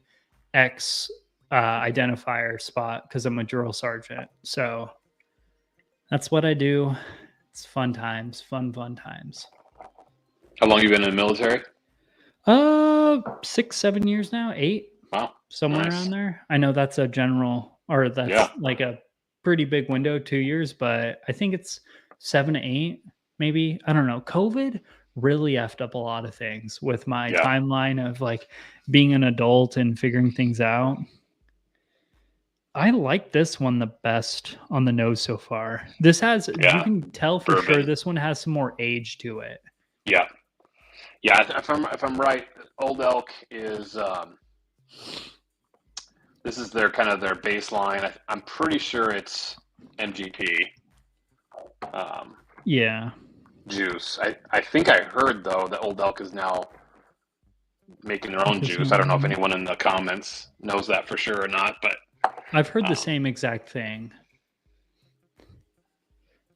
X identifier spot because I'm a drill sergeant. So that's what I do. It's fun times, fun times. How long you been in the military? 6, 7 years now, 8, Wow. somewhere Nice. around there. I know that's a general, or that's Yeah. like a pretty big window, 2 years, but I think it's 7 to 8, maybe. I don't know. COVID really effed up a lot of things with my Yeah. timeline of like being an adult and figuring things out. I like this one the best on the nose so far. This has, you Yeah. can tell for sure Bourbon. this one has some more age to it. Yeah. Yeah. If I'm right, Old Elk is this is their kind of their baseline. I'm pretty sure it's MGP Yeah. juice. I think I heard though that Old Elk is now making their own juice. I don't know if anyone in the comments knows that for sure or not, but I've heard the same exact thing.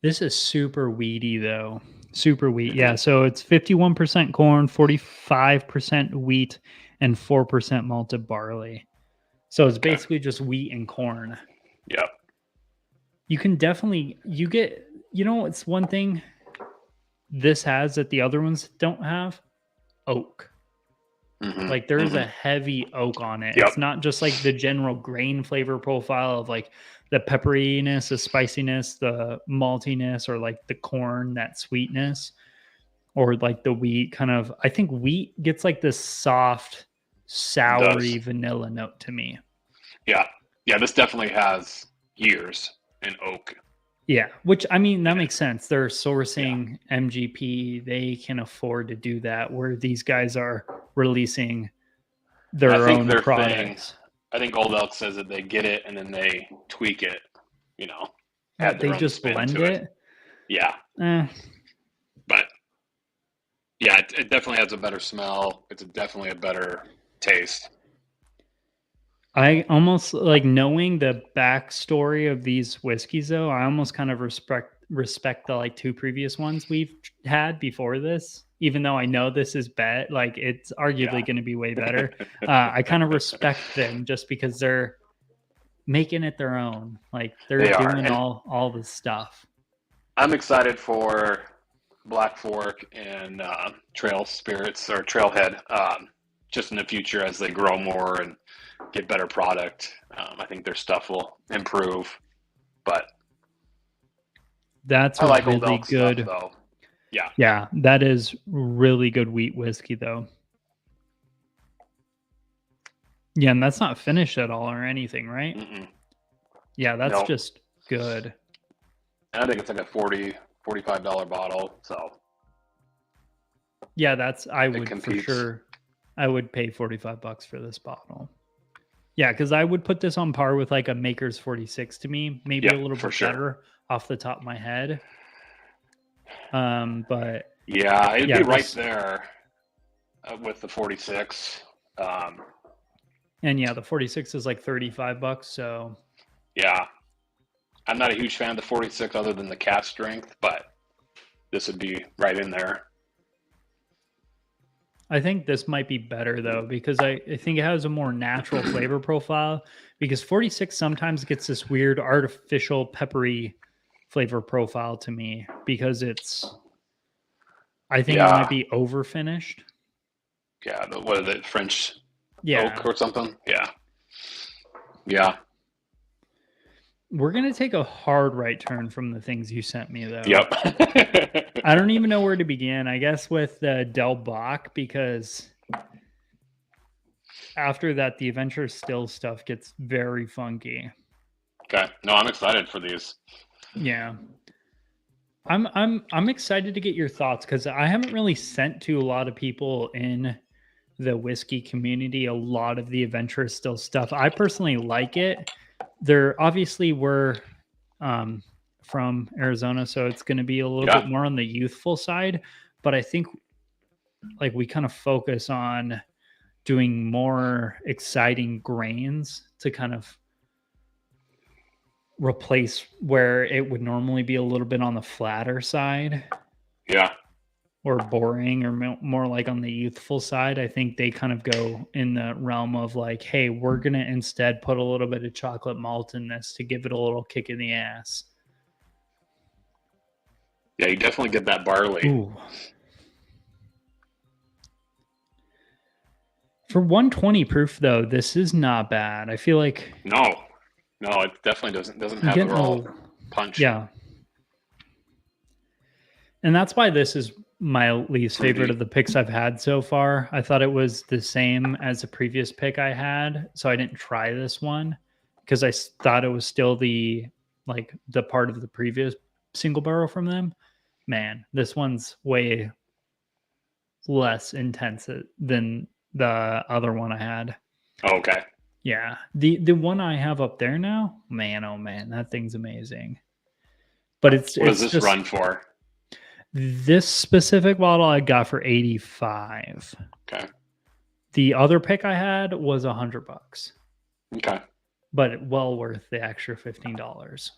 This is super weedy though. Super wheat. Yeah. So it's 51% corn, 45% wheat, and 4% malted barley. So it's basically just wheat and corn. yeah. You can definitely, it's one thing this has that the other ones don't have: oak. Mm-hmm. Like there's a heavy oak on it. Yep. It's not just like the general grain flavor profile of like the pepperiness, the spiciness, the maltiness, or like the corn, that sweetness, or like the wheat kind of. I think wheat gets like this soft, soury vanilla note to me. Yeah. Yeah. This definitely has years in oak. Yeah, which I mean that makes sense. They're sourcing MGP; they can afford to do that. Where these guys are releasing their own products. I think Old Elk says that they get it and then they tweak it. You know, add They their own just spin blend to it. Yeah, but yeah, it definitely has a better smell. It's definitely a better taste. I almost like knowing the backstory of these whiskeys, though. I almost kind of respect the like 2 previous ones we've had before this, even though I know this is like it's arguably going to be way better. I kind of respect them just because they're making it their own. Like they're doing all the stuff. I'm excited for Black Fork and Trail Spirits or Trailhead just in the future as they grow more and get better product. I think their stuff will improve, but that's I like really Old Elk good stuff, though. Yeah. Yeah, that is really good wheat whiskey, though. Yeah, and that's not finished at all or anything, right? Mm-mm. Yeah, that's just good. And I think it's like a $45 bottle. So yeah, I would competes. for sure. I would pay $45 for this bottle. Yeah, because I would put this on par with like a Maker's 46 to me, maybe a little bit better off the top of my head. But yeah, it'd be right there with the 46. And yeah, the 46 is like $35. So yeah, I'm not a huge fan of the 46 other than the cat strength, but this would be right in there. I think this might be better though, because I think it has a more natural flavor profile, because 46 sometimes gets this weird artificial peppery flavor profile to me because I think it might be over finished. Yeah, what are the French Yeah. oak or something. Yeah. Yeah. We're going to take a hard right turn from the things you sent me, though. Yep. I don't even know where to begin. I guess with Del Bach, because after that, the Adventure Still stuff gets very funky. Okay. No, I'm excited for these. Yeah. I'm excited to get your thoughts because I haven't really sent to a lot of people in the whiskey community a lot of the Adventure Still stuff. I personally like it. There obviously were from Arizona, so it's going to be a little bit more on the youthful side, but I think like we kind of focus on doing more exciting grains to kind of replace where it would normally be a little bit on the flatter side. Yeah. Or boring or more like on the youthful side. I think they kind of go in the realm of like, hey, we're going to instead put a little bit of chocolate malt in this to give it a little kick in the ass. Yeah, you definitely get that barley. Ooh. For 120 proof, though, this is not bad. I feel like no, it definitely doesn't have a real punch. Yeah, and that's why this is my least favorite of the picks I've had so far. I thought it was the same as the previous pick I had, so I didn't try this one because I thought it was still the part of the previous single barrel from them. Man, this one's way less intense than the other one I had. Oh, okay. Yeah. The one I have up there now, man, oh man, that thing's amazing. But what does this run for? This specific bottle I got for 85. Okay. The other pick I had was $100. Okay. But well worth the extra $15.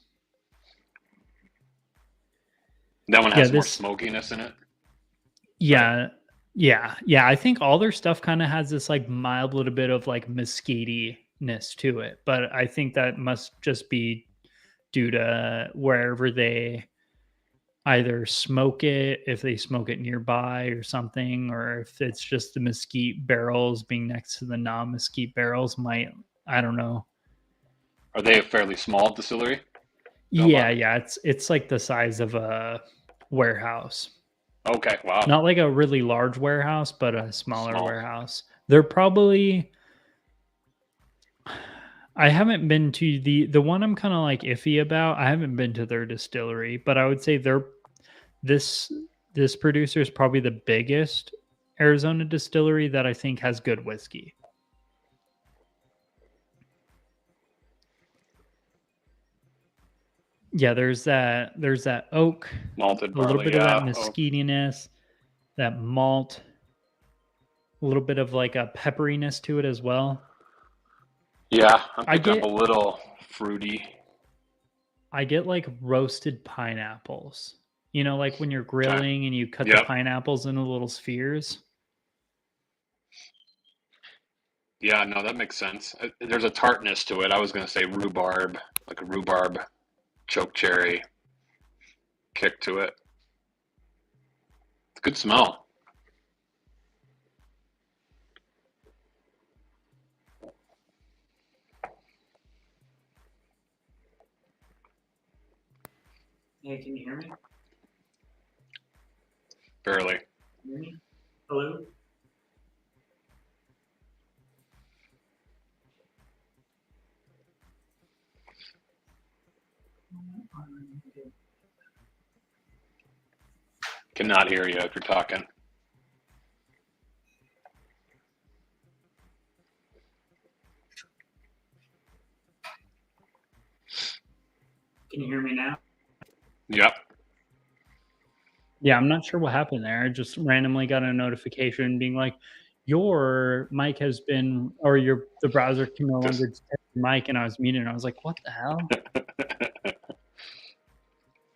That one has more smokiness in it. Yeah. Right? Yeah. I think all their stuff kind of has this like mild little bit of like mesquite-ness to it. But I think that must just be due to wherever they either smoke it, if they smoke it nearby or something, or if it's just the mesquite barrels being next to the non-mesquite barrels I don't know. Are they a fairly small distillery? Yeah. It's like the size of a warehouse. Okay, wow. Not like a really large warehouse, but a smaller warehouse. They're probably... I haven't been to the one I'm kind of like iffy about. I haven't been to their distillery, but I would say this producer is probably the biggest Arizona distillery that I think has good whiskey. Yeah, there's that oak, malted barley, a little bit of that mesquitiness, that malt, a little bit of like a pepperiness to it as well. Yeah, I get a little fruity. I get like roasted pineapples. You know, like when you're grilling and you cut the pineapples into little spheres. Yeah, no, that makes sense. There's a tartness to it. I was going to say rhubarb, like a rhubarb choke cherry kick to it. It's a good smell. Hey, can you hear me? Barely. Hear me? Hello? Cannot hear you if you're talking. Can you hear me now? Yep. Yeah, I'm not sure what happened there. I just randomly got a notification being like, your mic has been, or the browser can no longer detect your mic, and I was muted, and I was like, what the hell?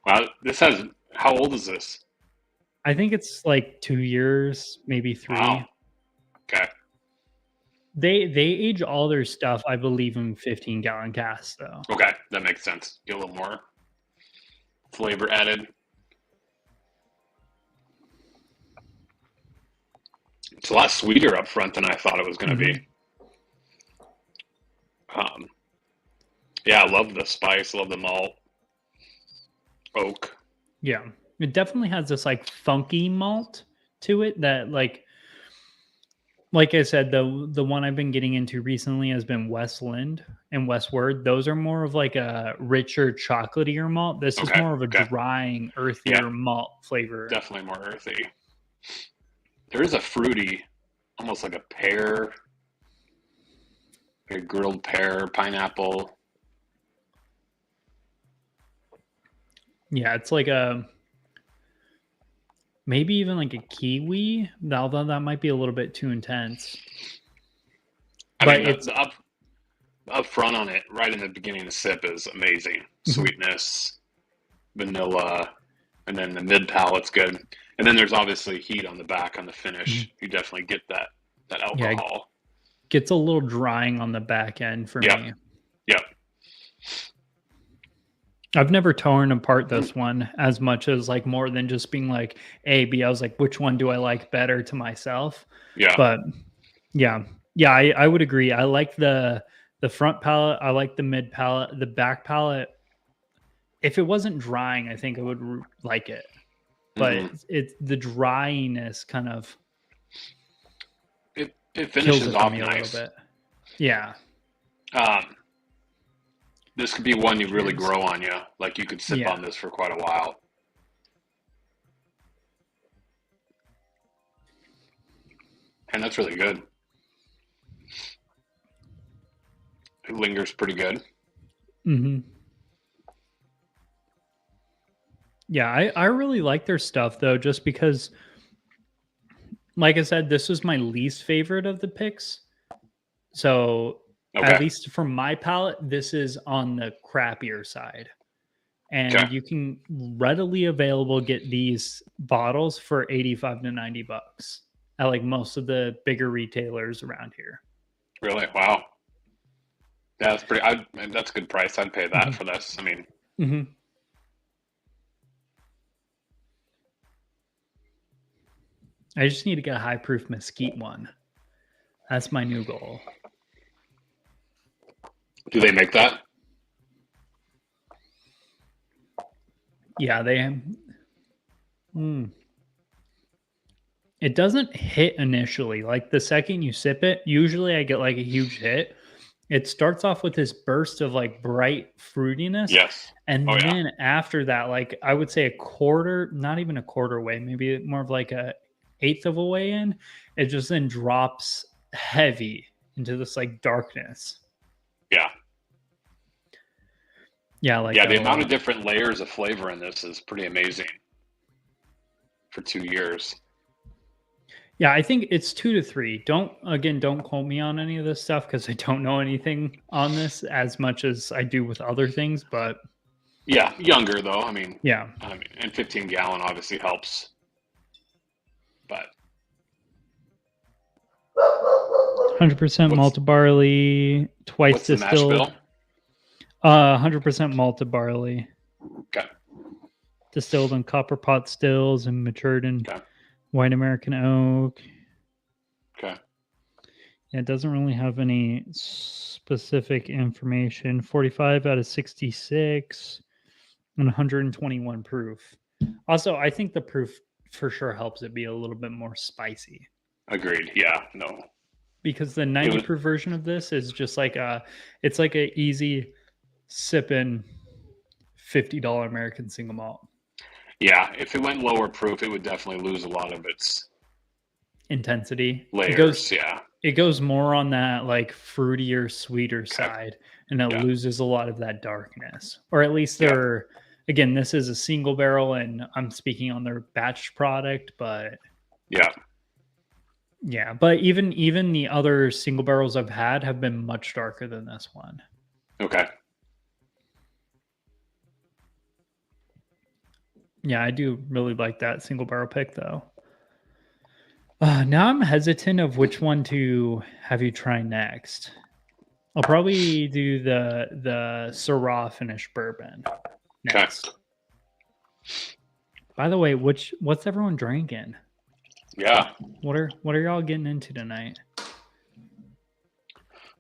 Wow, how old is this? I think it's like 2 years, maybe 3. Wow. Okay. They age all their stuff, I believe, in 15-gallon casks, though. Okay, that makes sense. Get a little more flavor added. It's a lot sweeter up front than I thought it was going to be. Um, yeah, I love the spice, love the malt, oak. Yeah, it definitely has this like funky malt to it that like I said, the one I've been getting into recently has been Westland and Westward. Those are more of like a richer, chocolatier malt. This is Okay, more of a okay, drying, yeah, earthier malt flavor. definitely more earthy. There is a fruity, almost like a pear, a grilled pear, pineapple. Yeah, it's like a maybe even like a kiwi, although that might be a little bit too intense. I But mean, it's the up front on it, right in the beginning of the sip, is amazing. Sweetness, vanilla, and then the mid palate's good. And then there's obviously heat on the back on the finish. You definitely get that yeah, it alcohol. gets a little drying on the back end for Yep, me. yep. I've never torn apart this one as much as like more than just being like A, B. I was like, which one do I like better to myself? Yeah, But yeah, yeah, I would agree. I like the front palette. I like the mid palette. The back palette. If it wasn't drying, I think I would like it. But it's the dryiness kind of it kills finishes it for off me a nice. little bit. Yeah. This could be one you really Cheers. grow on you. Like you could sip Yeah. on this for quite a while. And that's really good. It lingers pretty good. Mm-hmm. Yeah, I really like their stuff though, just because, like I said, this was my least favorite of the picks. So at Okay. least for my palate, this is on the crappier side. And Okay. you can readily available get these bottles for 85 to 90 bucks at like most of the bigger retailers around here. Really? Wow. Yeah, that's pretty. That's a good price. I'd pay that for this. I mean, Mm-hmm. I just need to get a high proof mesquite one. That's my new goal. do they make that? Yeah, they. It doesn't hit initially. Like the second you sip it, usually I get like a huge hit. It starts off with this burst of like bright fruitiness. Yes. And Oh yeah. then after that, like I would say a quarter, not even a quarter way, maybe more of like a eighth of a way in, it just then drops heavy into this like darkness. Yeah. Yeah, like Yeah, that the a amount lot. of different layers of flavor in this is pretty amazing for 2 years. Yeah, I think it's 2 to 3. Don't quote me on any of this stuff because I don't know anything on this as much as I do with other things. But Yeah, younger though. yeah, And 15 gallon obviously helps. But 100% malted barley, twice what's the mash distilled. bill? 100% malted barley, Okay. distilled in copper pot stills and matured in Okay. white American oak. Okay. Yeah, it doesn't really have any specific information. 45 out of 66 and 121 proof. Also, I think the proof for sure helps it be a little bit more spicy Agreed. Yeah. No. because the 90 proof version of this is just like it's like a easy sipping $50 American single malt. Yeah, if it went lower proof, it would definitely lose a lot of its Intensity. layers. Yeah. It goes more on that like fruitier, sweeter side, and it loses a lot of that darkness. Or at least they're again, this is a single barrel, and I'm speaking on their batch product, but yeah. But even the other single barrels I've had have been much darker than this one. Okay. Yeah, I do really like that single barrel pick though. Now I'm hesitant of which one to have you try next. I'll probably do the Syrah finish bourbon next. Okay. By the way, what's everyone drinking? Yeah. What are y'all getting into tonight?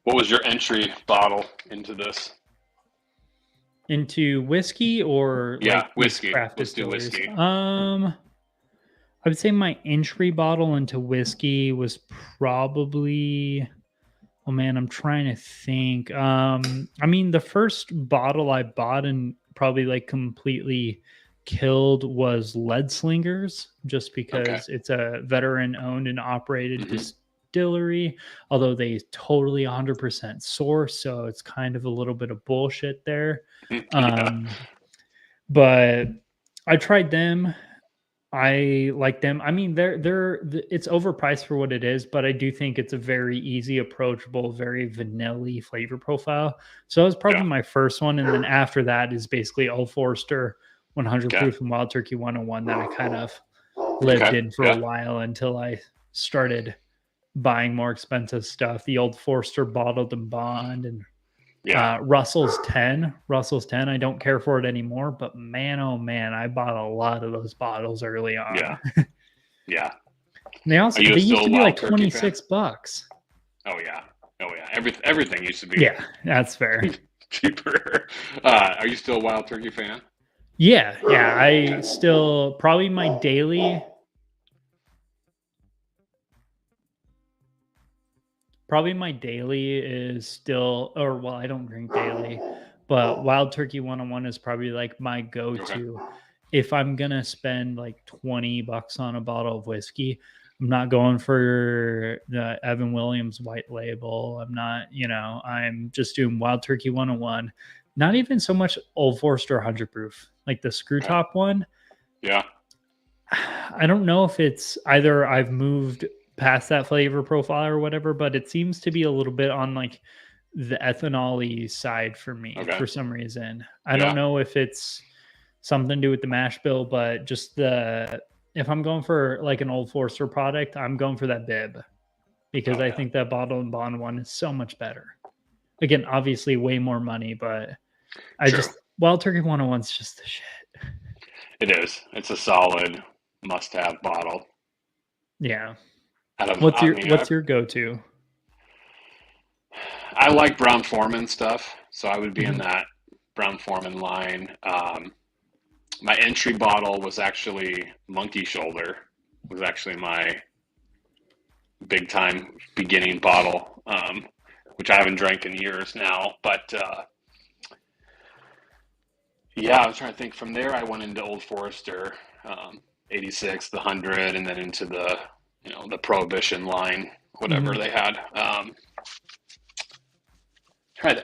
What was your entry bottle into this? Into whiskey or Yeah, like whiskey. craft Let's do distilleries? whiskey. I would say my entry bottle into whiskey was probably, oh man, I'm trying to think. I mean, the first bottle I bought and probably like completely killed was Lead Slingers, just Okay. because it's a veteran owned and operated Hmm. distillery, although they totally 100% source. So it's kind of a little bit of bullshit there. Yeah. But I tried them. I like them. I mean, it's overpriced for what it is, but I do think it's a very easy, approachable, very vanilla flavor profile. So that was probably Yeah. my first one, and then after that is basically Old Forester 100 Okay. proof and Wild Turkey 101 that I kind of lived Okay. in for a Yeah. while until I started buying more expensive stuff. The Old Forester bottled and bond and Yeah. Russell's 10. Russell's 10. I don't care for it anymore, but man, oh man, I bought a lot of those bottles early on. Yeah. Yeah. They Are also you they still used a to be Wild like Turkey fan? $26. Oh yeah. Oh yeah. Everything used to be Yeah, that's fair. cheaper. Are you still a Wild Turkey fan? Yeah, yeah. I Okay. still probably my daily is still, or well, I don't drink daily, but Wild Turkey 101 is probably like my Okay. go-to. If I'm gonna spend like $20 on a bottle of whiskey, I'm not going for the Evan Williams white label. I'm not, I'm just doing Wild Turkey 101. Not even so much Old Forester 100 proof, like the screw Okay. top one. Yeah. I don't know if it's either I've moved past that flavor profile or whatever, but it seems to be a little bit on like the ethanol side for me Okay. for some reason. I Yeah. don't know if it's something to do with the mash bill, but just if I'm going for like an Old Forester product, I'm going for that bib because Oh I yeah. think that bottle and bond one is so much better. Again, obviously way more money, but True. Wild Turkey 101 is just the shit. It is. It's a solid must-have bottle. Yeah. Out of, What's I your mean, what's your go-to? I like Brown Foreman stuff, so I would be in Mhm. that Brown Foreman line. My entry bottle was actually Monkey Shoulder. Was actually my big time beginning bottle, which I haven't drank in years now. But yeah, I was trying to think. From there, I went into Old Forester, 86, the 100, and then into the Prohibition line, whatever Mhm. they had. Tried.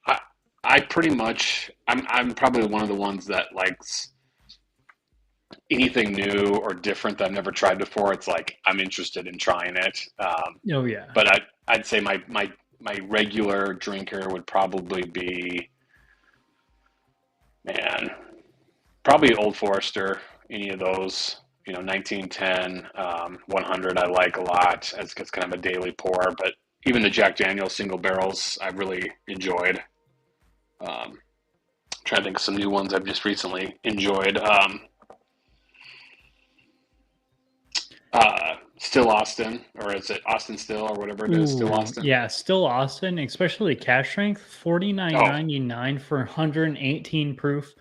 I, I pretty much. I'm probably one of the ones that likes anything new or different that I've never tried before. It's like I'm interested in trying it. Oh yeah. But I'd say my regular drinker would probably be, man, probably Old Forester. Any of those, 1910, 100, I like a lot as it's kind of a daily pour. But even the Jack Daniel's single barrels, I really enjoyed. Trying to think of some new ones I've just recently enjoyed. Still Austin, or is it Austin Still, or whatever it is? Still Ooh, Austin. yeah, still Austin, especially cash strength, Oh, $49.99 for 118 proof.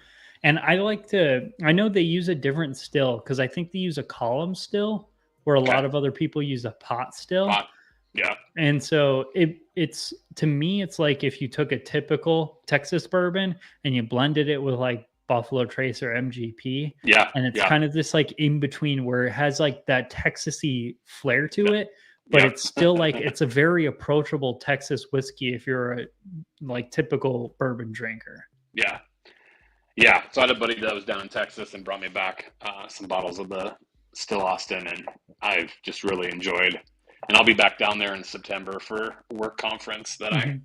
And I know they use a different still because I think they use a column still where a okay. lot of other people use a pot still. Yeah. And so it's to me, it's like if you took a typical Texas bourbon and you blended it with like Buffalo Trace or MGP, Yeah. and it's Yeah. kind of this like in between where it has like that Texasy flair to it, but Yeah. it's still like it's a very approachable Texas whiskey if you're a like typical bourbon drinker. Yeah. Yeah. So I had a buddy that was down in Texas and brought me back some bottles of the Still Austin, and I've just really enjoyed. And I'll be back down there in September for a work conference that I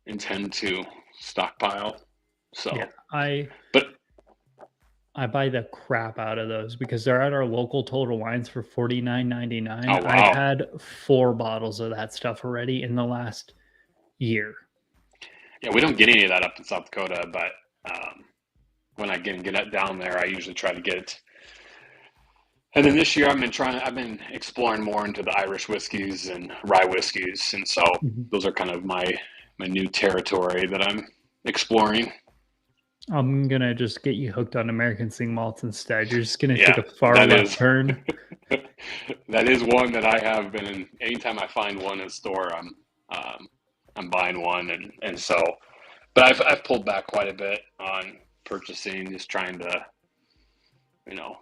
intend to stockpile. So, yeah, but I buy the crap out of those because they're at our local Total Wines for $49.99. oh wow, I've had 4 bottles of that stuff already in the last year. yeah, we don't get any of that up in South Dakota, but when I get it down there, I usually try to get And then this year I've been exploring more into the Irish whiskeys and rye whiskeys, and so Mhm. those are kind of my new territory that I'm exploring. I'm gonna just get you hooked on American single malts instead. You're just gonna take Yeah, a far that left is turn. that is one that I have been in. Anytime I find one in store, I'm buying one, and so. But I've pulled back quite a bit on purchasing, just trying to, you know,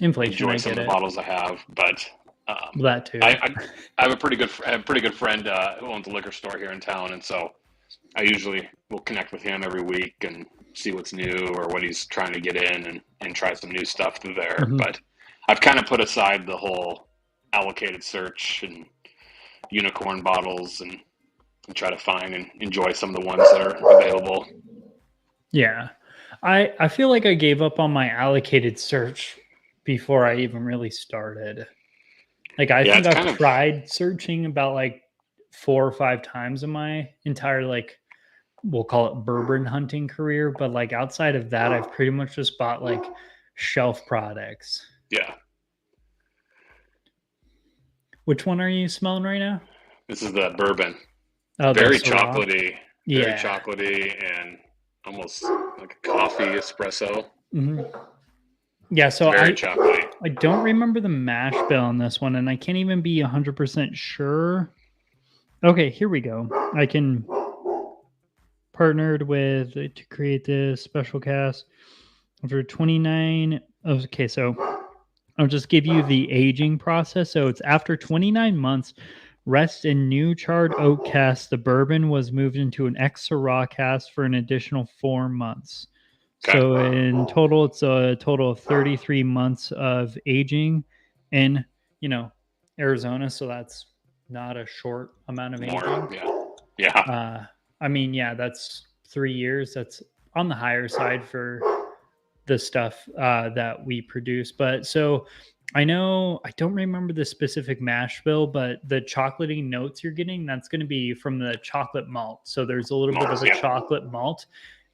Inflation, enjoy I some get of the it. bottles I have. But That too. I have a pretty good friend who owns a liquor store here in town, and so I usually will connect with him every week and see what's new or what he's trying to get in and try some new stuff through there. Mhm. But I've kind of put aside the whole allocated search and unicorn bottles and try to find and enjoy some of the ones that are available. Yeah. I feel like I gave up on my allocated search before I even really started. Like I Yeah, think it's I've kind of tried searching about like 4 or 5 times in my entire like we'll call it bourbon hunting career, but like outside of that, I've pretty much just bought like shelf products. yeah. Which one are you smelling right now? This is the bourbon. Oh, the Syrah. Very Yeah. chocolatey, and almost like a coffee espresso. Mhm. Yeah. It's So very I chocolatey. I don't remember the mash bill on this one, and I can't even be 100% sure. Okay, here we go. I can partnered with to create this special cast for 29. Okay, so I'll just give you the aging process. So it's after 29 months, rest in new charred oak cast, the bourbon was moved into an ex Syrah cast for an additional 4 months. Okay. So in total, it's a total of 33 months of aging in, Arizona. So that's not a short amount of More. aging. Yeah. Yeah. Uh, I mean, yeah, that's 3 years. That's on the higher side for the stuff that we produce. But so I know I don't remember the specific mash bill, but the chocolatey notes you're getting, that's going to be from the chocolate malt. So there's a little bit of Malts. a Yeah. chocolate malt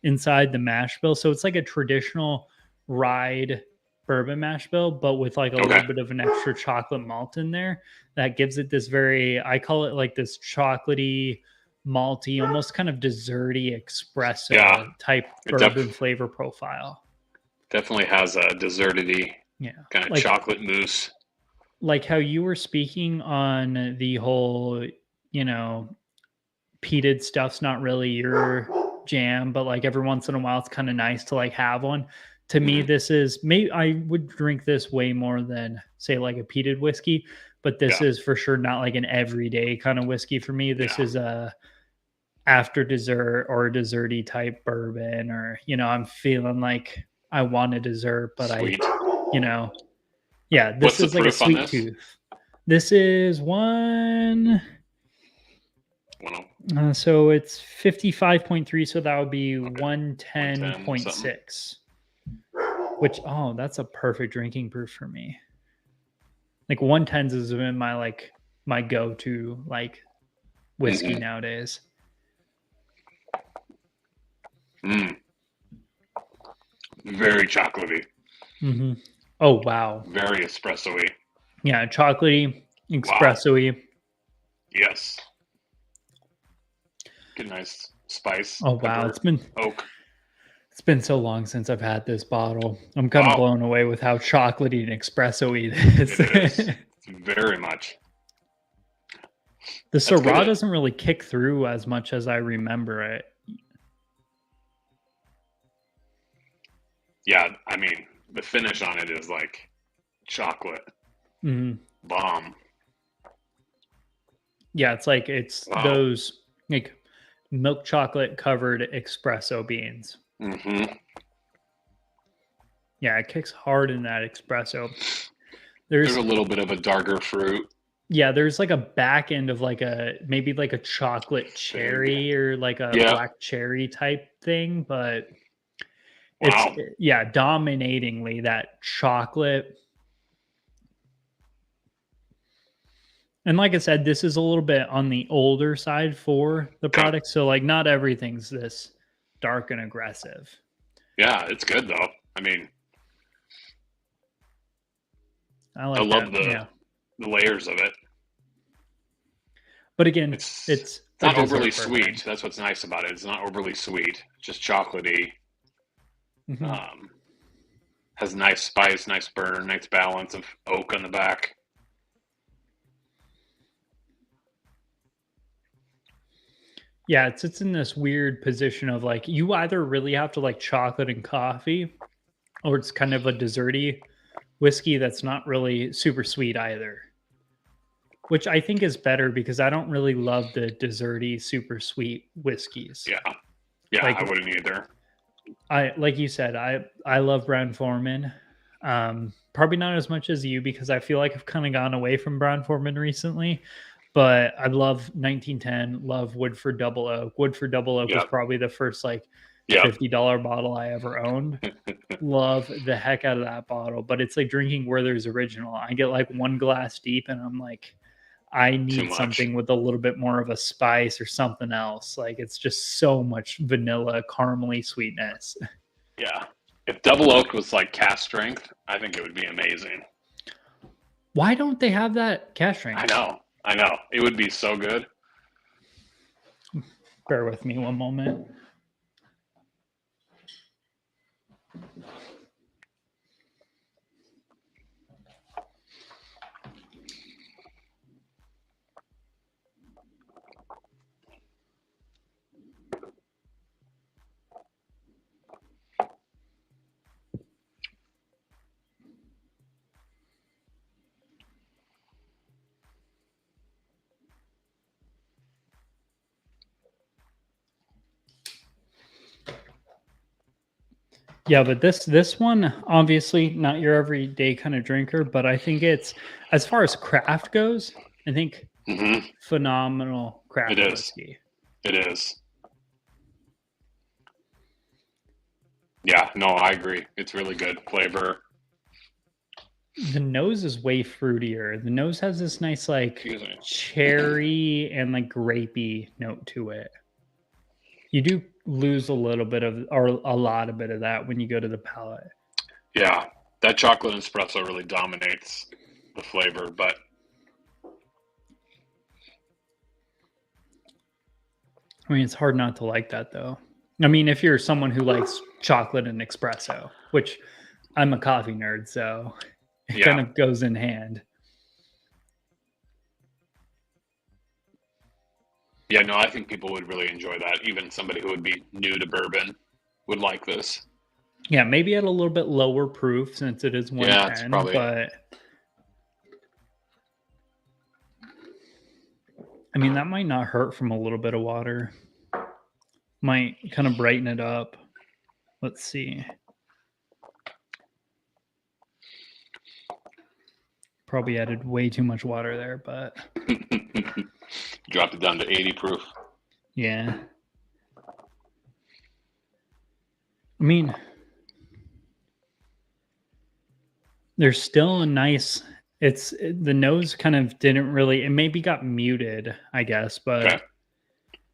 inside the mash bill. So it's like a traditional ride bourbon mash bill, but with like a Okay. little bit of an extra chocolate malt in there that gives it this very, I call it like this chocolatey, malty, almost kind of desserty Yeah. espresso type It bourbon flavor profile. definitely has a desserty Yeah. kind of chocolate mousse. Like how you were speaking on the whole, you know, peated stuff's not really your jam, but like every once in a while it's kind of nice to like have one. To me, Mhm. this is maybe I would drink this way more than say like a peated whiskey, but this Yeah. is for sure not like an everyday kind of whiskey for me. This Yeah. is a after dessert or a desserty type bourbon, or I'm feeling like I want a dessert, but Sweet. you know, yeah, What's this the is like a proof on sweet this? tooth. This is one. Well, So it's 55.3, so that would be okay. 110 something. 110.6. Which that's a perfect drinking proof for me. Like 110s has been my go-to like whiskey Mhm. nowadays. Mm. Very chocolatey. Mm-hmm. Oh wow. Very espresso-y. Yeah, chocolatey, Wow. espresso-y. Yes. Good, nice spice. Oh wow, Pepper, oak. it's been so long since I've had this bottle. I'm kind of Wow. blown away with how chocolatey and espresso-y it is. It is. Very much. The That's Syrah good. doesn't really kick through as much as I remember it. Yeah, I mean, the finish on it is like chocolate Mhm. bomb. Yeah, it's like it's Wow. those like milk chocolate covered espresso beans. Mm-hmm. Yeah, it kicks hard in that espresso. There's a little bit of a darker fruit. Yeah, there's like a back end of like maybe like a chocolate cherry or like a black cherry type thing, but wow. it's dominatingly that chocolate. And like I said, this is a little bit on the older side for the product, so like not everything's this dark and aggressive. Yeah, it's good though. I mean, I like love that. the layers of it. But again, It's it's not a overly dessert sweet. person. That's what's nice about it. It's not overly sweet. Just chocolatey. Mhm. Has nice spice, nice burn, nice balance of oak on the back. Yeah, it sits in this weird position of like you either really have to like chocolate and coffee, or it's kind of a desserty whiskey that's not really super sweet either. Which I think is better because I don't really love the desserty, super sweet whiskeys. Yeah. Yeah, Like I wouldn't either. I like you said, I love Brown Foreman. Probably not as much as you because I feel like I've kind of gone away from Brown Foreman recently. But I love 1910, love Woodford Double Oak. Woodford Double Oak was Yep. probably the first like Yep. $50 bottle I ever owned. Love the heck out of that bottle, but it's like drinking Werther's Original. I get like one glass deep and I'm like, I Too need much. something with a little bit more of a spice or something else. Like it's just so much vanilla, caramely sweetness. Yeah. If double oak was like cast strength, I think it would be amazing. Why don't they have that cash drink? I know. It would be so good. Bear with me one moment. Yeah, but this one obviously not your everyday kind of drinker, but I think it's as far as craft goes, I think phenomenal craft It is. whiskey. It is. Yeah, no, I agree. It's really good flavor. The nose is way fruitier. The nose has this nice like cherry and like grapey note to it. You do lose a little bit of or a lot of bit of that when you go to the palate. Yeah, that chocolate espresso really dominates the flavor, but I mean, it's hard not to like that though. I mean, if you're someone who likes chocolate and espresso, which I'm a coffee nerd, so it kind of goes in hand. Yeah, no, I think people would really enjoy that. Even somebody who would be new to bourbon would like this. Yeah, maybe at a little bit lower proof since it is 110, it's probably... but I mean, that might not hurt from a little bit of water. Might kind of brighten it up. Let's see. Probably added way too much water there, but dropped it down to 80 proof. Yeah. I mean, there's still a nice the nose kind of didn't really, it maybe got muted, I guess, but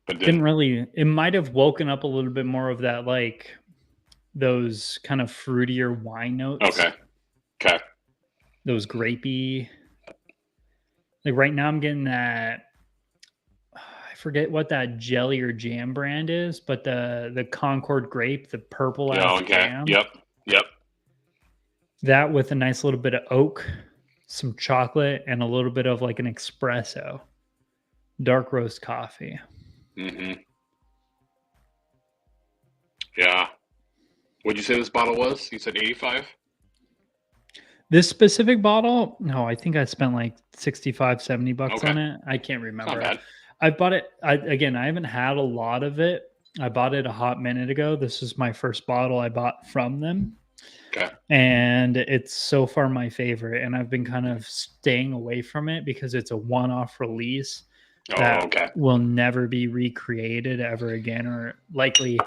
didn't really, it might have woken up a little bit more of that, like those kind of fruitier wine notes. Okay. Those grapey, like right now I'm getting that, I forget what that jelly or jam brand is, but the Concord grape, the purple jam. Yep. That with a nice little bit of oak, some chocolate, and a little bit of like an espresso, dark roast coffee. Yeah. What'd you say this bottle was? You said 85? This specific bottle, no, I think I spent like 65, 70 bucks on it. I can't remember. Not bad. I bought it. I haven't had a lot of it. I bought it a hot minute ago. This is my first bottle I bought from them. Okay. And it's so far my favorite. And I've been kind of staying away from it because it's a one-off release that will never be recreated ever again, or likely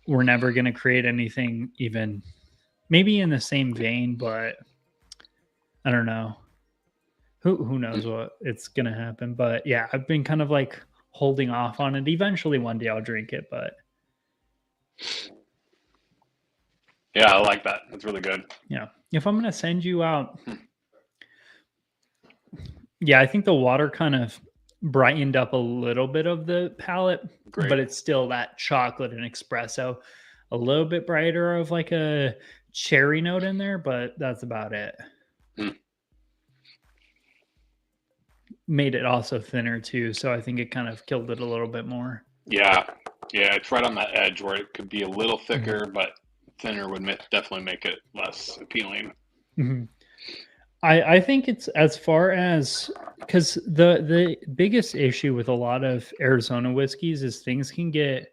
we're never going to create anything even maybe in the same vein, but I don't know. Who knows what it's going to happen. But yeah, I've been kind of like holding off on it. Eventually one day I'll drink it, but yeah, I like that. That's really good. Yeah. If I'm going to send you out Yeah, I think the water kind of brightened up a little bit of the palate, Great. but it's still that chocolate and espresso. A little bit brighter of like a cherry note in there, but that's about it. Mm. Made it also thinner too, so I think it kind of killed it a little bit more. Yeah, yeah, it's right on that edge where it could be a little Mhm. thicker, but thinner would definitely make it less appealing. Mhm. I think it's as far as because the biggest issue with a lot of Arizona whiskeys is things can get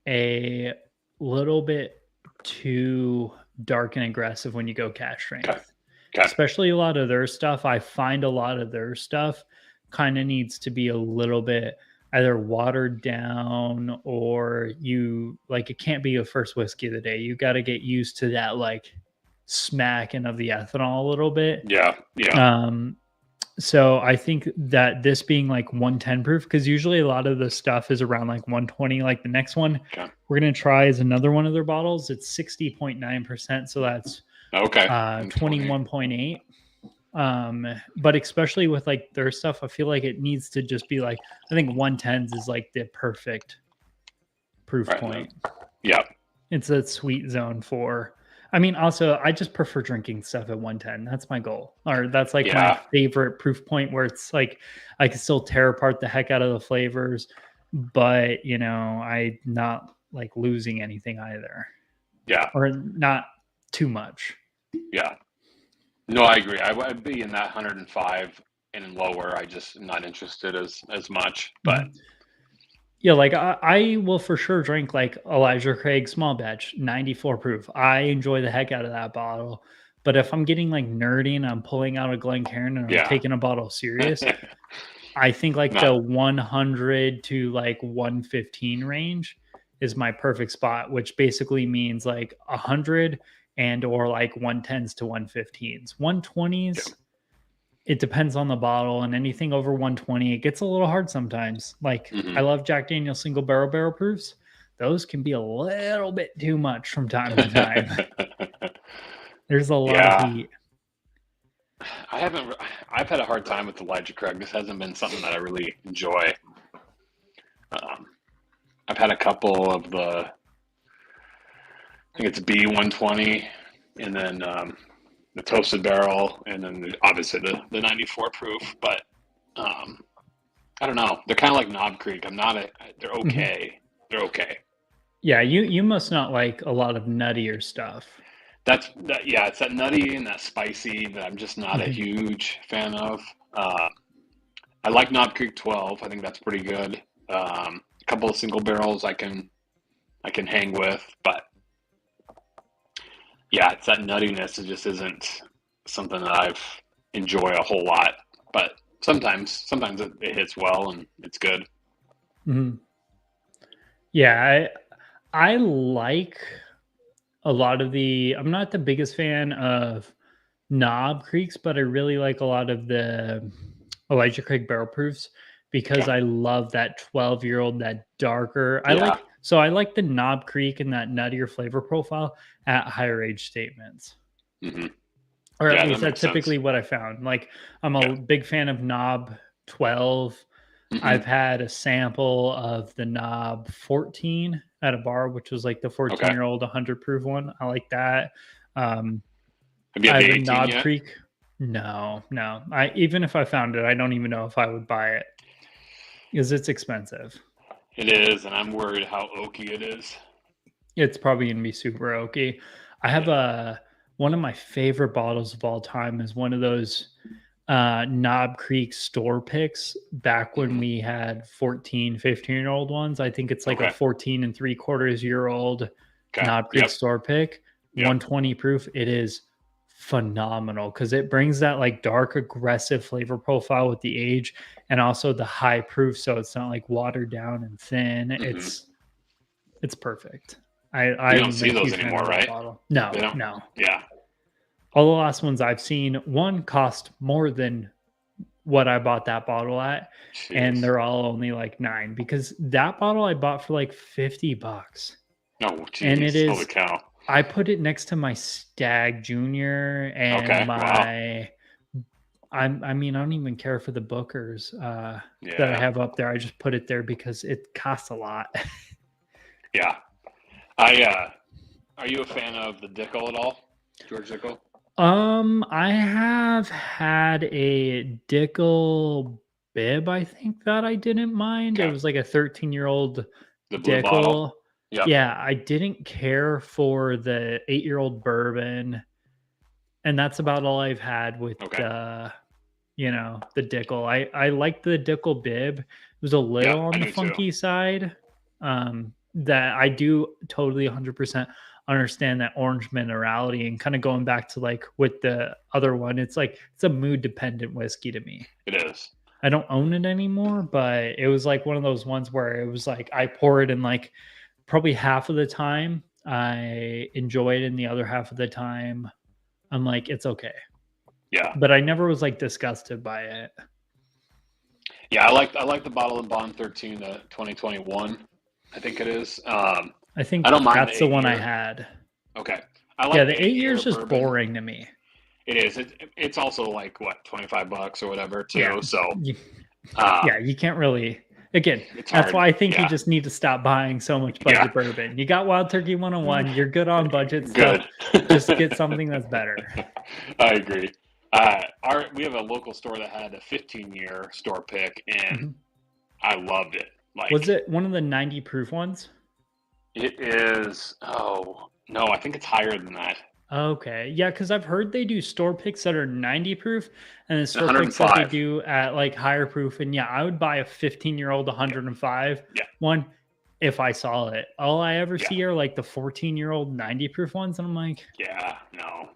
a little bit too dark and aggressive when you go cask Okay, strength. okay, Especially a lot of their stuff. I find a lot of their stuff kind of needs to be a little bit either watered down or you like it can't be your first whiskey of the day. You got to get used to that like smacking of the ethanol a little bit. yeah, yeah, Um, so I think that this being like 110 proof, because usually a lot of the stuff is around like 120. Like the next one okay, we're gonna try is another one of their bottles. It's 60.9%, so that's okay. 21.8. But especially with like their stuff, I feel like it needs to just be like I think 110s is like the perfect proof Right, point. yeah, It's a sweet zone for. I mean, also, I just prefer drinking stuff at 110. That's my goal, or that's like my yeah, favorite proof point where it's like I can still tear apart the heck out of the flavors, but I not like losing anything either, yeah, or not too much. yeah. No, I agree. I'd be in that 105 and lower. I just am not interested as much. But Mhm. Yeah, like I will for sure drink like Elijah Craig small batch 94 proof. I enjoy the heck out of that bottle. But if I'm getting like nerdy and I'm pulling out a Glencairn and I'm yeah, taking a bottle serious, I think like the not 100 to like 115 range is my perfect spot, which basically means like 100 and or like 110s to 115s. 120s, it depends on the bottle, and anything over 120, it gets a little hard sometimes. Like hmm I love Jack Daniel's single barrel proofs. Those can be a little bit too much from time to time. There's a lot of Yeah, heat. I haven't. I've had a hard time with Elijah Craig. This hasn't been something that I really enjoy. Um, I've had a couple of I think it's B120, and then the toasted barrel, and then obviously the 94 proof. But um, I don't know. They're kind of like Knob Creek. I'm not a. They're Mhm. okay. They're okay. Yeah, you must not like a lot of nuttier stuff. That's that. Yeah, it's that nutty and that spicy that I'm just not a Mhm. huge fan of. I like Knob Creek 12. I think that's pretty good. A couple of single barrels I can hang with, but yeah, it's that nuttiness. It just isn't something that I've enjoy a whole lot. But sometimes it hits well and it's good. Mhm. Yeah, I like a lot of the. I'm not the biggest fan of Knob Creeks, but I really like a lot of the Elijah Craig barrel proofs because Okay. I love that 12-year-old, that darker. Yeah. I like the Knob Creek and that nuttier flavor profile at higher age statements. hmm Or at Yeah, that least that's makes sense. typically what I found. Like I'm Yeah. a big fan of Knob 12. hmm I've had a sample of the Knob 14 at a bar, which was like the Okay. 14-year-old 100 proof one. I like that. Um, Have you I had have the a 18 Knob yet? Creek. No, no. I even if I found it, I don't even know if I would buy it because it's expensive. It is, and I'm worried how oaky it is. It's probably gonna be super oaky. I have Yeah. a one of my favorite bottles of all time is one of those Knob Creek store picks back when hmm we had 14, 15-year-old ones. I think it's like a Okay. 14 and 3/4 year old Okay. Knob Creek Yep. store pick, Yep. 120 proof. It is phenomenal because it brings that like dark, aggressive flavor profile with the age and also the high proof. So it's not like watered down and thin. hmm It's perfect. You don't I'm a see those huge fan anymore, of that right? bottle. They No, don't. no. Yeah. All the last ones I've seen, one cost more than what I bought that bottle at, and Jeez. they're all only like 9 because that bottle I bought for like $50. Oh, And it jeez. Holy is cow. I put it next to my Stag Junior and Okay. Wow. my I mean, I don't even care for the Bookers that I Yeah. have up there. I just put it there because it costs a lot. Yeah. Are you a fan of the Dickel at all? George Dickel? I have had a Dickel bib, I think that I didn't mind. It Okay. was like a 13-year-old The blue bottle? Dickel. Yep. Yeah, I didn't care for the 8-year-old bourbon, and that's about all I've had with Okay. the Dickel. I liked the Dickel bib. It was a little Yeah, on I the do too. funky side. That I do totally 100% understand that orange minerality, and kind of going back to like with the other one, it's like it's a mood dependent whiskey to me. It is. I don't own it anymore, but it was like one of those ones where it was like I pour it in like probably half of the time I enjoy it, and the other half of the time I'm like, it's okay. Yeah. But I never was like disgusted by it. Yeah, I like the Bottle and Bond 13 to 2021. I think it is. I think I don't mind that's the the one I 8-year. had. Okay. I like Yeah, the the 8 years 8-year is just bourbon. boring to me. It is. It's also like what, $25 or whatever too. Yeah. So Yeah, you can't really. Again, it's that's hard. why I think you Yeah. just need to stop buying so much budget Yeah. bourbon. You got Wild Turkey 101. You're good on budget Good. stuff. Just get something that's better. I agree. We have a local store that had a 15-year store pick, and Mhm. I loved it. Like, Was it one of the 90 proof ones? it is. Oh no, I think it's higher than that. Okay. Yeah, because I've heard they do store picks that are 90 proof, and the store picks that they 105. do at like higher proof. And yeah, I would buy a 15-year-old 105 Yeah. one if I saw it. All I ever Yeah. see are like the 14-year-old 90 proof ones. And I'm like, Yeah. No.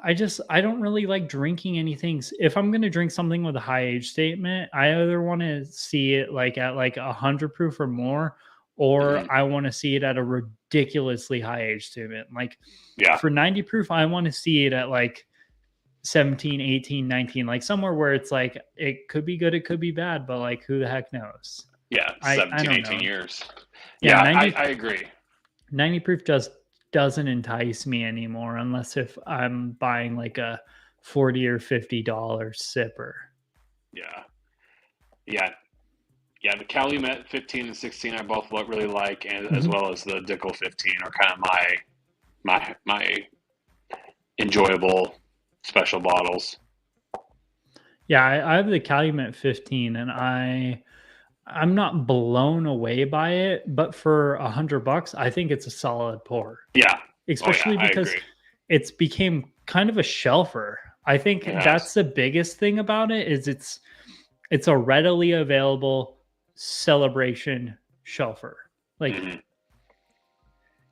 I don't really like drinking anything. If I'm gonna drink something with a high age statement, I either want to see it like at like 100 proof or more, or Mhm. I want to see it at a ridiculously high age statement. Like Yeah. for 90 proof, I want to see it at like 17, 18, 19, like somewhere where it's like it could be good, it could be bad, but like who the heck knows? Yeah. I 17, don't 18 know. years. Yeah, Yeah, 90 I agree. 90 proof just doesn't entice me anymore unless if I'm buying like a $40 or $50 sipper. Yeah. Yeah. Yeah. The Calumet 15 and 16 I both really like, and as Mhm. well as the Dickel 15 are kind of my enjoyable special bottles. Yeah, I have the Calumet 15, and I'm not blown away by it, but for $100, I think it's a solid pour. Yeah. Especially I because agree. it's became kind of a shelfer. I think It has. that's the biggest thing about it is it's a readily available celebration shelfer. Like, Mhm.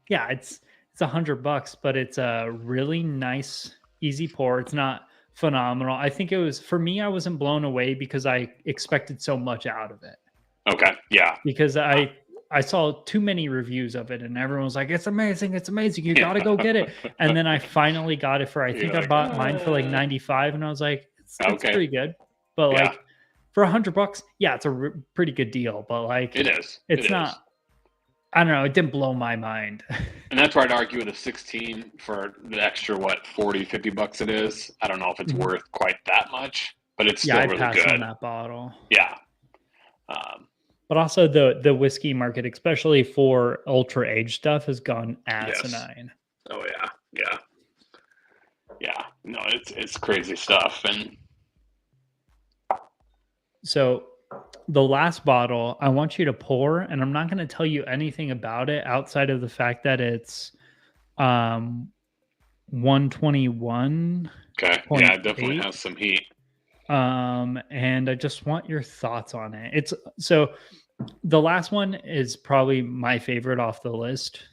yeah, it's $100, but it's a really nice, easy pour. It's not phenomenal. I think it was for me, I wasn't blown away because I expected so much out of it. Okay. Yeah. Because I saw too many reviews of it, and everyone was like, "It's amazing, it's amazing. You got to go get it." And then I finally got it for I You're think I like, bought mine for like 95, and I was like, "It's Okay. pretty good." But Yeah. like for $100, yeah, it's a pretty good deal. But like It is. it's It not. is. I don't know. It didn't blow my mind. And that's where I'd argue with a 16 for the extra, what, 40, $50 it is. I don't know if it's Mhm. worth quite that much, but it's Yeah, still I'd really pass on good. that bottle. Yeah. But also the whiskey market, especially for ultra age stuff, has gone Yes. asinine. Oh yeah. Yeah. Yeah. No, it's crazy stuff. And So the last bottle I want you to pour, and I'm not going to tell you anything about it outside of the fact that it's 121. okay. Yeah, it definitely has some heat. And I just want your thoughts on it. It's so the last one is probably my favorite off the list.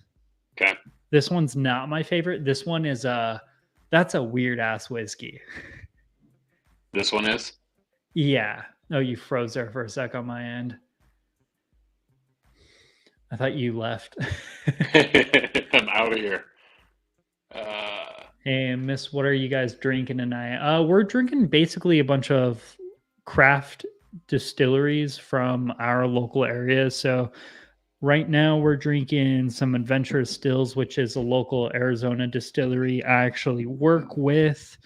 Okay. This one's not my favorite. This one is that's a weird ass whiskey. This one is? Yeah. Oh, you froze there for a sec on my end. I thought you left. I'm out of here. Hey, Miss, what are you guys drinking tonight? We're drinking basically a bunch of craft distilleries from our local area. So right now we're drinking some Adventurous Stills, which is a local Arizona distillery I actually work with.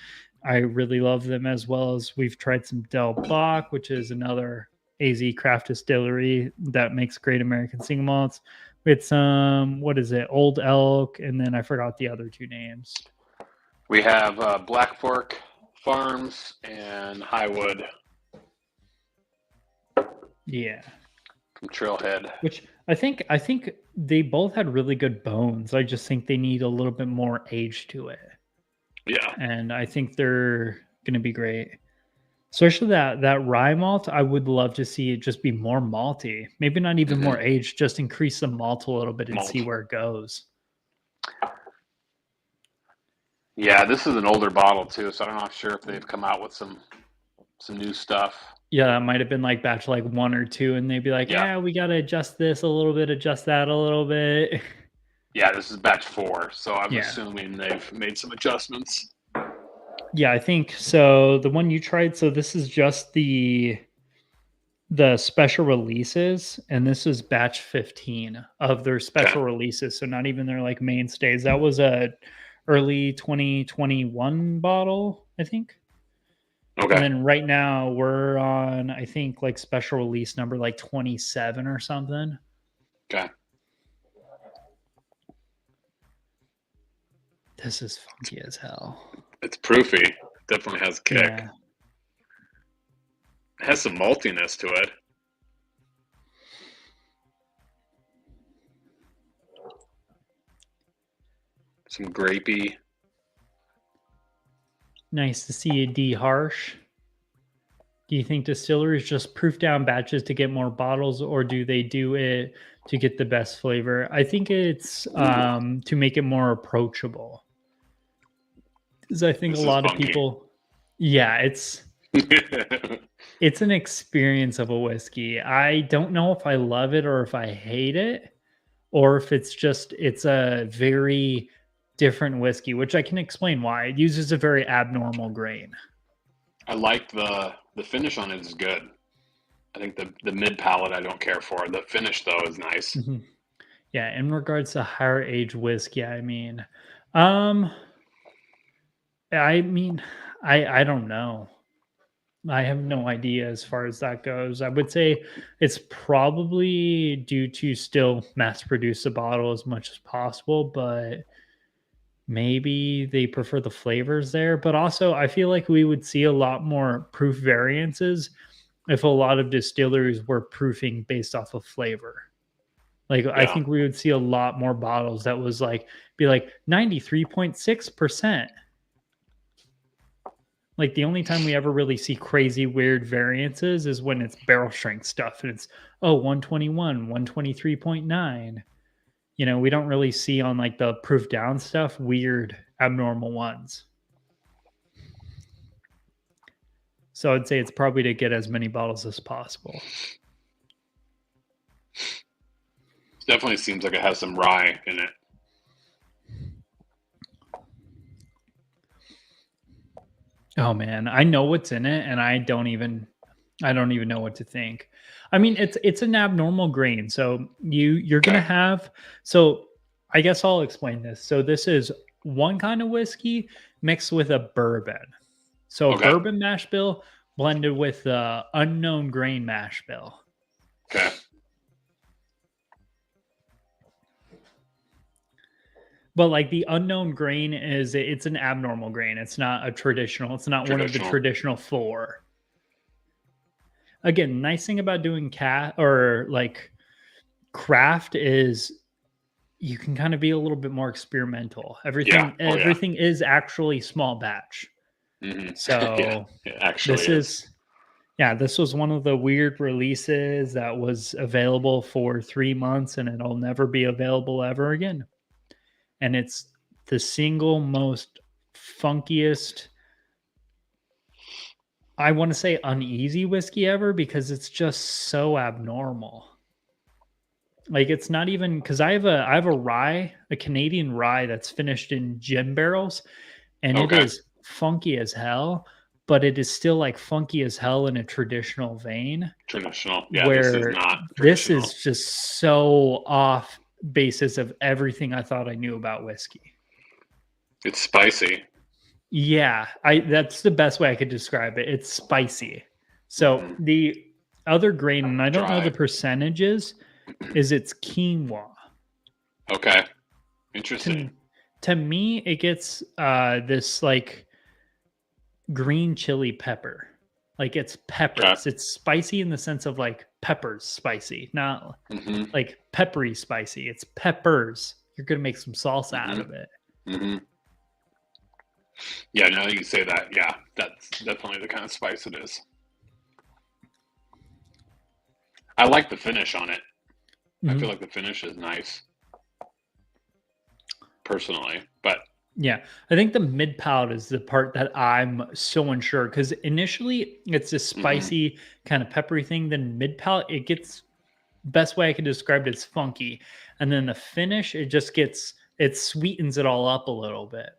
I really love them, as well as we've tried some Del Bach, which is another AZ craft distillery that makes great American single malts. With some, what is it, Old Elk, and then I forgot the other two names. We have Black Fork Farms and Highwood. Yeah. From Trailhead. Which I think they both had really good bones. I just think they need a little bit more age to it. Yeah. And I think they're gonna be great. Especially that rye malt, I would love to see it just be more malty. Maybe not even more aged, just increase the malt a little bit and see where it goes. Yeah, this is an older bottle too, so I'm not sure if they've come out with some new stuff. Yeah, that might have been like batch like 1 or 2, and they'd be like, yeah, we gotta adjust this a little bit, adjust that a little bit. Yeah, this is batch 4, so I'm assuming they've made some adjustments. Yeah, I think so. The one you tried, so this is just the special releases, and this is batch 15 of their special releases, so not even their like mainstays. That was a early 2021 bottle, I think. Okay. And then right now we're on, I think, like special release number like 27 or something. Okay. This is funky as hell. It's proofy. Definitely has kick. Yeah. It has some maltiness to it. Some grapey. Nice to see a D harsh. Do you think distilleries just proof down batches to get more bottles, or do they do it to get the best flavor? I think it's to make it more approachable. Because I think a lot of people, it's it's an experience of a whiskey. I don't know if I love it or if I hate it, or if it's a very different whiskey, which I can explain why. It uses a very abnormal grain. I like the finish on it is good. I think the mid palate I don't care for. The finish though is nice. Mm-hmm. Yeah, in regards to higher age whiskey, I don't know. I have no idea as far as that goes. I would say it's probably due to still mass produce a bottle as much as possible, but maybe they prefer the flavors there. But also, I feel like we would see a lot more proof variances if a lot of distilleries were proofing based off of flavor. Like, I think we would see a lot more bottles that was be like 93.6%. Like, the only time we ever really see crazy weird variances is when it's barrel strength stuff and it's 121, 123.9. You know, we don't really see on like the proof down stuff weird abnormal ones. So I'd say it's probably to get as many bottles as possible. It definitely seems like it has some rye in it. Oh man, I know what's in it, and I don't even know what to think. I mean, it's an abnormal grain, so you're gonna have. So I guess I'll explain this. So this is one kind of whiskey mixed with a bourbon. So bourbon mash bill blended with unknown grain mash bill. Okay. But like the unknown grain it's an abnormal grain. It's not a traditional. It's not one of the traditional 4. Again, nice thing about doing craft is you can kind of be a little bit more experimental. Everything is actually small batch. Mm-hmm. So this was one of the weird releases that was available for 3 months, and it'll never be available ever again. And it's the single most funkiest, I want to say uneasy whiskey ever, because it's just so abnormal. Like, it's not even, because I have a rye, a Canadian rye that's finished in gin barrels, and it is funky as hell, but it is still like funky as hell in a traditional vein. Traditional, yeah. Where this is not traditional. This is just so off basis of everything I thought I knew about whiskey. It's spicy. Yeah, that's the best way I could describe it. It's spicy. So Mhm. the other grain, and I don't know the Dry. percentages, is it's quinoa. Okay. To Interesting. to me, it gets this like green chili pepper. Like it's Okay. peppers. It's spicy in the sense of like peppers spicy, not Hmm. like peppery spicy. It's peppers. You're gonna make some salsa out Hmm. of it. Hmm. Yeah, now that you say that, yeah, that's definitely the kind of spice it is. I like the finish on it. I feel Mhm. like the finish is nice, personally. But Yeah, I think the mid palate is the part that I'm so unsure because initially it's a hmm spicy kind of peppery thing. Then mid palate, it gets best way I can describe it is funky, and then the finish, it sweetens it all up a little bit.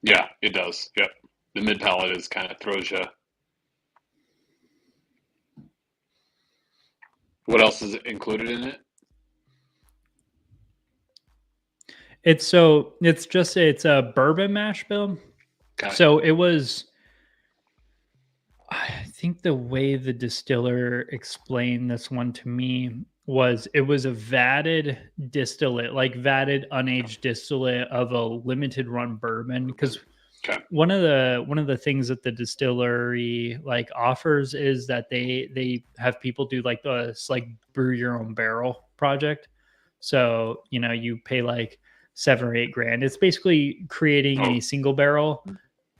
yeah, it does. Yep. The mid palate is kind of throws you. What else is included in it? It's a bourbon mash bill. Okay. So it was I think the way the distiller explained this one to me was it was a vatted distillate, like vatted unaged distillate of a limited run bourbon. Because Okay. one of the things that the distillery like offers is that they have people do like this like brew your own barrel project. So you pay like 7 or 8 grand. It's basically creating Oh. a single barrel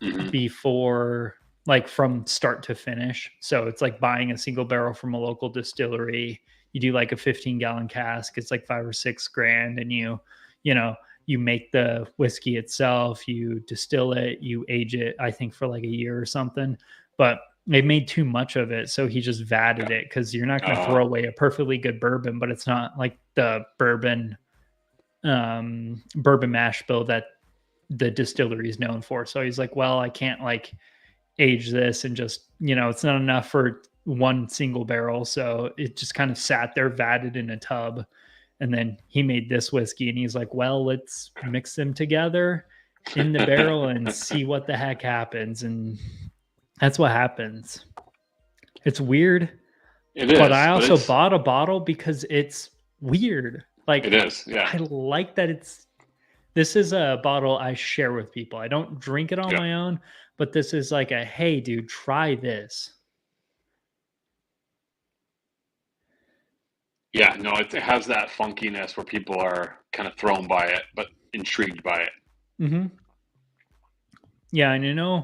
Hmm. before like from start to finish. So it's like buying a single barrel from a local distillery. You do like a 15-gallon cask, it's like 5 or 6 grand, and you know, you make the whiskey itself, you distill it, you age it, I think for like a year or something. But they made too much of it, so he just vatted Okay. it because you're not going to Uh, throw away a perfectly good bourbon, but it's not like the bourbon mash bill that the distillery is known for. So he's like, well, I can't like age this and just, it's not enough for one single barrel. So it just kind of sat there vatted in a tub. And then he made this whiskey and he's like, well, let's mix them together in the barrel and see what the heck happens. And that's what happens. It's weird, it but I is, but also bought a bottle because it's weird. it Like, is. Yeah. I like that this is a bottle I share with people. I don't drink it on Yeah. my own, but this is like a hey, dude, try this. Yeah. No, it has that funkiness where people are kind of thrown by it, but intrigued by it. Hmm. Yeah, and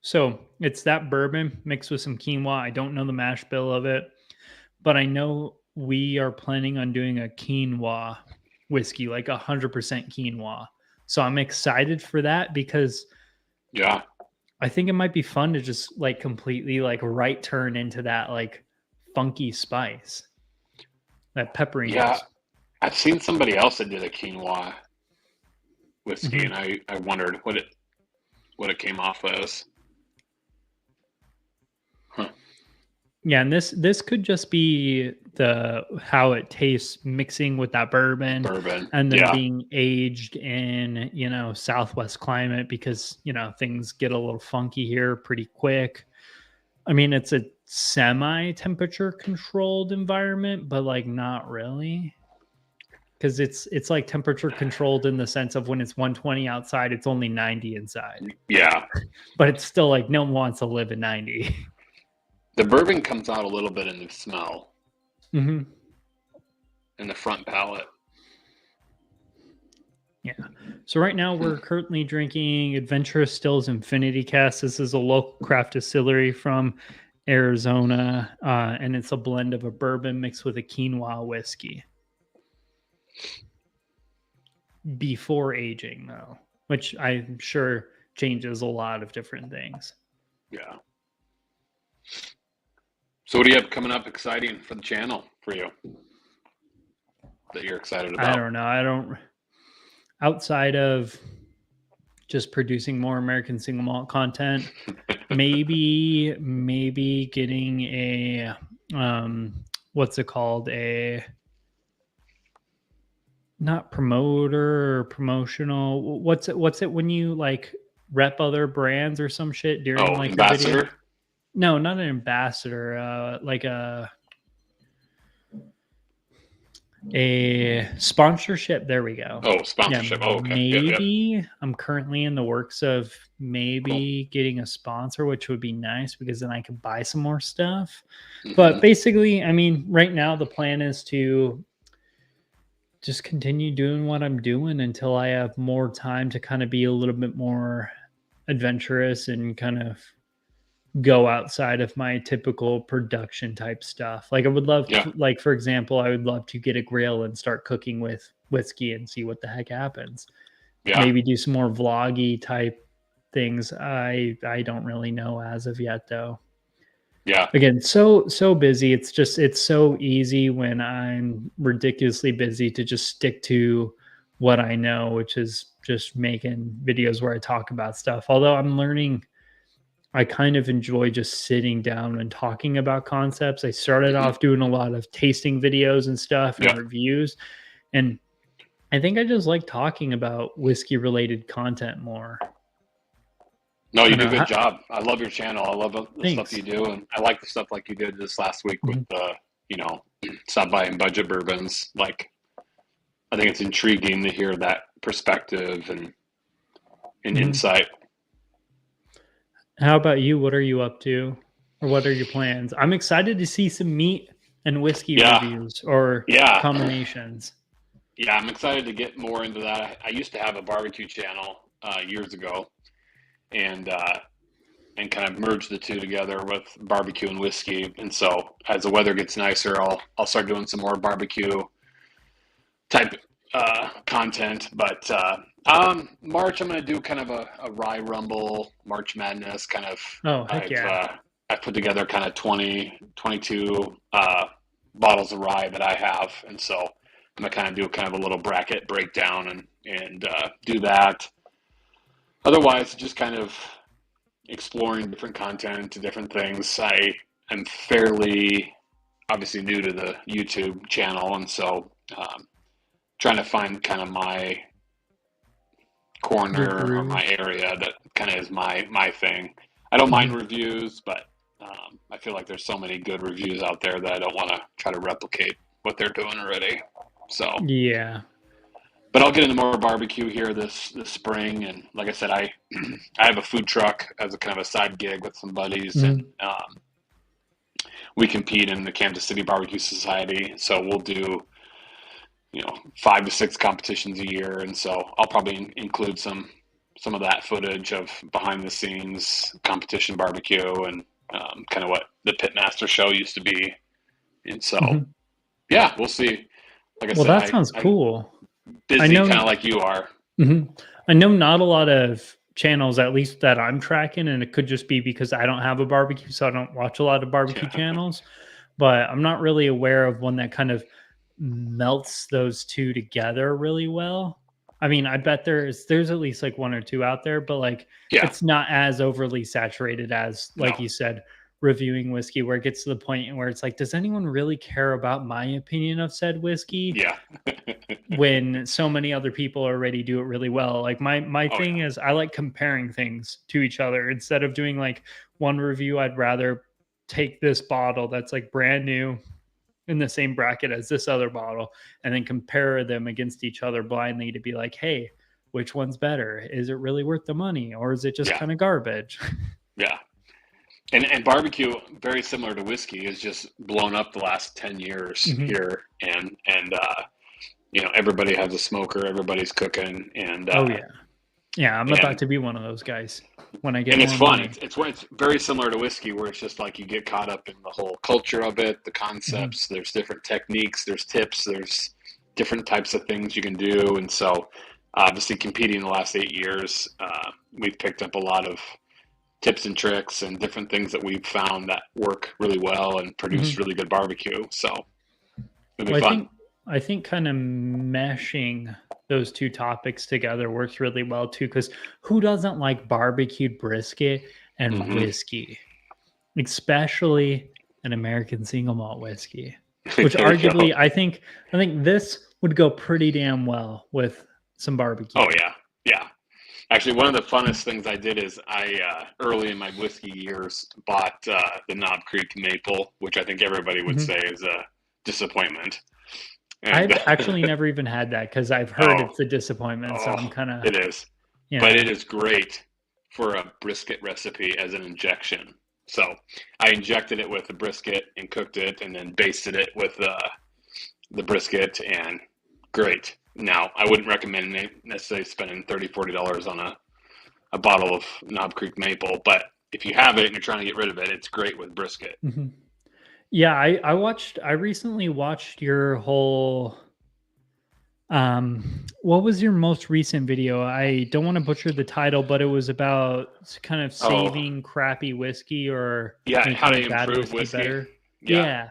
so it's that bourbon mixed with some quinoa. I don't know the mash bill of it, but I know we are planning on doing a quinoa whiskey, like 100% quinoa. So I'm excited for that because Yeah. I think it might be fun to just like completely like right turn into that like funky spice, that Yeah. pepperiness. I've seen somebody else that did a quinoa whiskey, and Hmm. I wondered what it came off as. Huh. Yeah, and this could just be the how it tastes mixing with that bourbon Bourbon. and then Yeah. being aged in, Southwest climate because, things get a little funky here pretty quick. I mean, it's a semi temperature controlled environment, but like not really because it's like temperature controlled in the sense of when it's 120 outside, it's only 90 inside. Yeah. But it's still like no one wants to live at 90. The bourbon comes out a little bit in the smell, Hmm. in the front palate. Yeah. So right now we're currently drinking Adventurous Stills Infinity Cast. This is a local craft distillery from Arizona, and it's a blend of a bourbon mixed with a quinoa whiskey before aging, though, which I'm sure changes a lot of different things. Yeah. So what do you have coming up exciting for the channel for you that you're excited I about? don't know. I don't, outside of just producing more American single malt content, maybe getting a what's it called, a not promoter or promotional, what's it when you like rep other brands or some shit during Oh, like your video? ambassador. No, not an ambassador. Like a sponsorship. There we go. Oh, sponsorship. Yeah, Oh, okay. Yep, yep. maybe I'm currently in the works of maybe Cool. getting a sponsor, which would be nice because then I could buy some more stuff. Mhm. But basically, I mean, right now the plan is to just continue doing what I'm doing until I have more time to kind of be a little bit more adventurous and kind of go outside of my typical production type stuff. Like I would love Yeah, to, like for example, I would love to get a grill and start cooking with whiskey and see what the heck happens. yeah, Maybe do some more vloggy type things. I don't really know as of yet though. yeah, Again, so busy. It's so easy when I'm ridiculously busy to just stick to what I know, which is just making videos where I talk about stuff. Although I'm learning I kind of enjoy just sitting down and talking about concepts. I started hmm off doing a lot of tasting videos and stuff and yeah. reviews. And I think I just like talking about whiskey related content more. No, I you don't do a know. good job. I love your channel. I love the stuff Thanks. you do, and I like the stuff like you did this last week with Mhm. you know, stop by and budget bourbons. Like, I think it's intriguing to hear that perspective and Mhm. insight. How about you? What are you up to? Or what are your plans? I'm excited to see some meat and whiskey Yeah, reviews or yeah, combinations. yeah. I'm excited to get more into that. I used to have a barbecue channel years ago, and kind of merge the two together with barbecue and whiskey. And so as the weather gets nicer, I'll start doing some more barbecue type content. But March, I'm going to do kind of a rye rumble, March Madness kind of. Oh, heck yeah. I've put together kind of 20, 22 bottles of rye that I have, and so I'm gonna kind of do kind of a little bracket breakdown and do that. Otherwise, just kind of exploring different content to different things. I am fairly obviously new to the YouTube channel, and so trying to find kind of my Your corner or my groove. area that kind of is my thing. I don't mind Mhm. reviews, but I feel like there's so many good reviews out there that I don't want to try to replicate what they're doing already. So, Yeah. but I'll get into more barbecue here this spring, and like I said, I I have a food truck as a kind of a side gig with some buddies, and Mhm. we compete in the Kansas City Barbecue Society. So we'll do 5 to 6 competitions a year, and so I'll probably include some of that footage of behind the scenes competition barbecue and kind of what the Pitmaster show used to be. And so Mhm. yeah, we'll see. Like I Well, said, that sounds I'm cool. I busy, kind know of like you are. Mhm. I know not a lot of channels, at least that I'm tracking, and it could just be because I don't have a barbecue, so I don't watch a lot of barbecue Yeah, channels. But I'm not really aware of one that kind of melts those two together really well. I mean, I bet there's at least like one or two out there, but like yeah, it's not as overly saturated as, no, like you said, reviewing whiskey, where it gets to the point where it's like, does anyone really care about my opinion of said whiskey? yeah, When so many other people already do it really well. Like my oh thing yeah, is I like comparing things to each other. Instead of doing like one review, I'd rather take this bottle that's like brand new in the same bracket as this other bottle and then compare them against each other blindly to be like, hey, which one's better? Is it really worth the money or is it just yeah, kind of garbage? yeah. And barbecue, very similar to whiskey, is just blown up the last 10 years Mhm. here, and everybody has a smoker, everybody's cooking, Oh yeah. Yeah, I'm about and to be one of those guys when I get and it's more fun. money. It's very similar to whiskey, where it's just like you get caught up in the whole culture of it, the Mhm. concepts. There's different techniques, there's tips, there's different types of things you can do, and so obviously competing the last 8 years, we've picked up a lot of tips and tricks and different things that we've found that work really well and produce Mhm. really good barbecue. So it'll be Well, fun. I think kind of meshing those two topics together works really well too. Because who doesn't like barbecued brisket and Hmm. whiskey, especially an American single malt whiskey? Which There you go. arguably, I think this would go pretty damn well with some Oh barbecue. yeah, yeah. Actually, one of the funnest things I did is early in my whiskey years, bought the Knob Creek Maple, which I think everybody would Mhm. say is a disappointment. And I've actually never even had that because I've heard oh, it's a disappointment. So I'm oh, kind of, it is, but yeah. it is great for a brisket recipe as an injection. So I injected it with the brisket and cooked it, and then basted it with the brisket, and great. Now, I wouldn't recommend necessarily spending $30, $40 on a bottle of Knob Creek Maple, but if you have it and you're trying to get rid of it, it's great with brisket. Mhm. Yeah, I recently watched your whole what was your most recent video? I don't want to butcher the title, but it was about kind of Oh, saving crappy whiskey or yeah, how to making bad improve whiskey whiskey. better. Yeah, Yeah.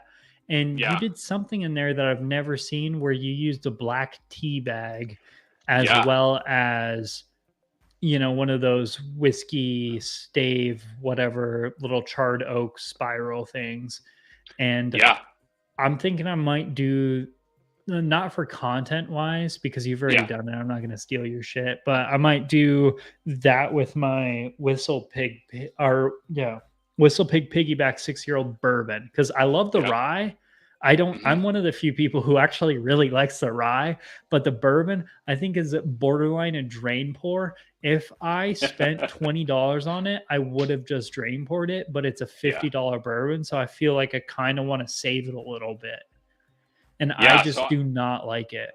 And you yeah, did something in there that I've never seen where you used a black tea bag as yeah, well as one of those whiskey stave, whatever little charred oak spiral things. And yeah, I'm thinking I might do not for content wise because you've already yeah. done it. I'm not going to steal your shit, but I might do that with my Whistle Pig piggyback 6-year-old bourbon because I love the Yep. rye. I don't. Hmm. I'm one of the few people who actually really likes the rye, but the bourbon I think is borderline a drain pour. If I spent $20 on it, I would have just drain poured it, but it's a Yeah, $50 bourbon, so I feel like I kind of want to save it a little bit and I yeah. just So do not like it.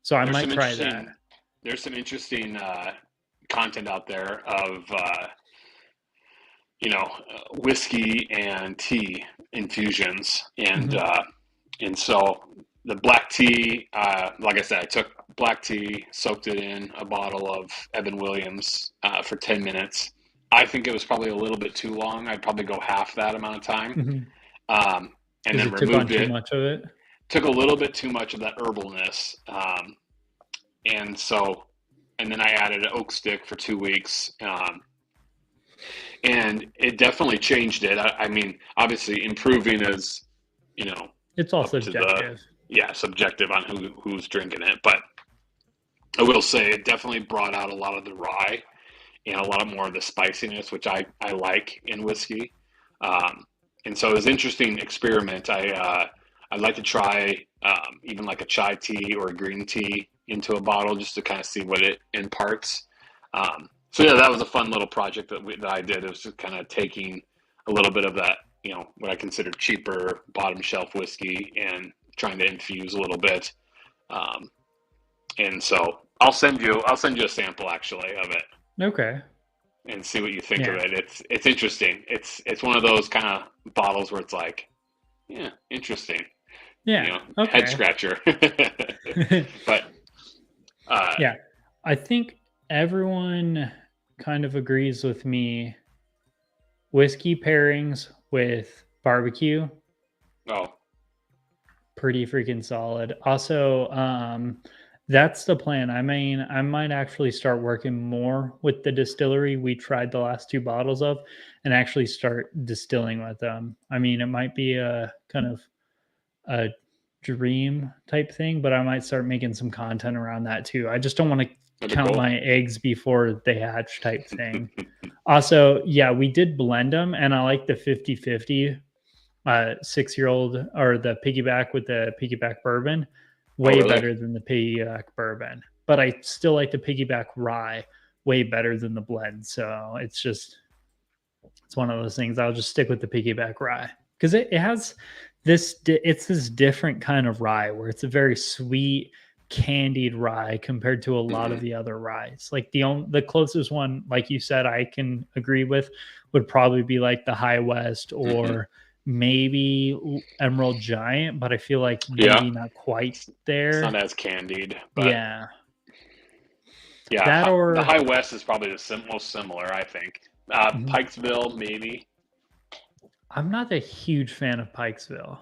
So I there's might some try that. interesting there's some interesting content out there of whiskey and tea infusions, and Mhm. so the black tea, like I said, I took black tea, soaked it in a bottle of Evan Williams for 10 minutes. I think it was probably a little bit too long. I'd probably go half that amount of time, Mhm. and Because then it took on removed too it. much of it. Took a little bit too much of that herbalness, and so, and then I added an oak stick for 2 weeks, and it definitely changed it. I mean, obviously, improving is, you know, It's all up to the, subjective. yeah, subjective on who's drinking it. But I will say it definitely brought out a lot of the rye and a lot more of the spiciness, which I like in whiskey. Um, and so it was an interesting experiment. I'd like to try even like a chai tea or a green tea into a bottle just to kind of see what it imparts. So yeah, that was a fun little project that I did. It was just kind of taking a little bit of that, what I consider cheaper bottom shelf whiskey and trying to infuse a little bit. Um, and so I'll send you a sample actually of it Okay. and see what you think of Yeah. it. It's interesting. It's one of those kind of bottles where it's like, yeah, interesting, Yeah. head Okay. scratcher. But uh, Yeah. I think everyone kind of agrees with me. Whiskey pairings with barbecue, oh, pretty freaking solid. Also, that's the plan. I might actually start working more with the distillery we tried the last two bottles of and actually start distilling with them. I mean, it might be a kind of a dream type thing, but I might start making some content around that too. I just don't want to that'd be count cool. my eggs before they hatch type thing. Also, yeah, we did blend them and I like the 50-50 6-year-old or the piggyback with the piggyback bourbon Oh, way really? better than the piggyback bourbon. But I still like the piggyback rye way better than the blend. So it's one of those things. I'll just stick with the piggyback rye because it has it's this different kind of rye where it's a very sweet candied rye compared to a lot of Hmm. the other ryes. Like the closest one, like you said, I can agree with would probably be like the High West Hmm. or maybe Emerald Giant, but I feel like Yeah, maybe not quite it's there. not as candied, but Yeah, yeah, that the or High West is probably the most similar, I think. mhm. Pikesville, maybe. I'm not a huge fan of Pikesville.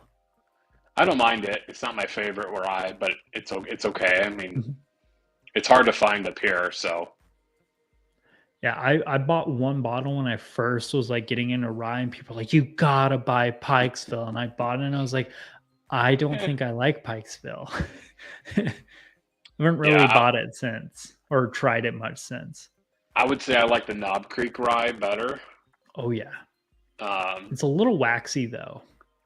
I don't mind it. It's not my favorite where but it's okay. I mean, Mhm. it's hard to find up here, so Yeah, I bought one bottle when I first was like getting into rye, and people were like, you gotta buy Pikesville. And I bought it and I was like, I don't eh, think I like Pikesville. I haven't really yeah, bought it since or tried it much since. I would say I like the Knob Creek rye better. Oh yeah. Um, It's a little waxy though.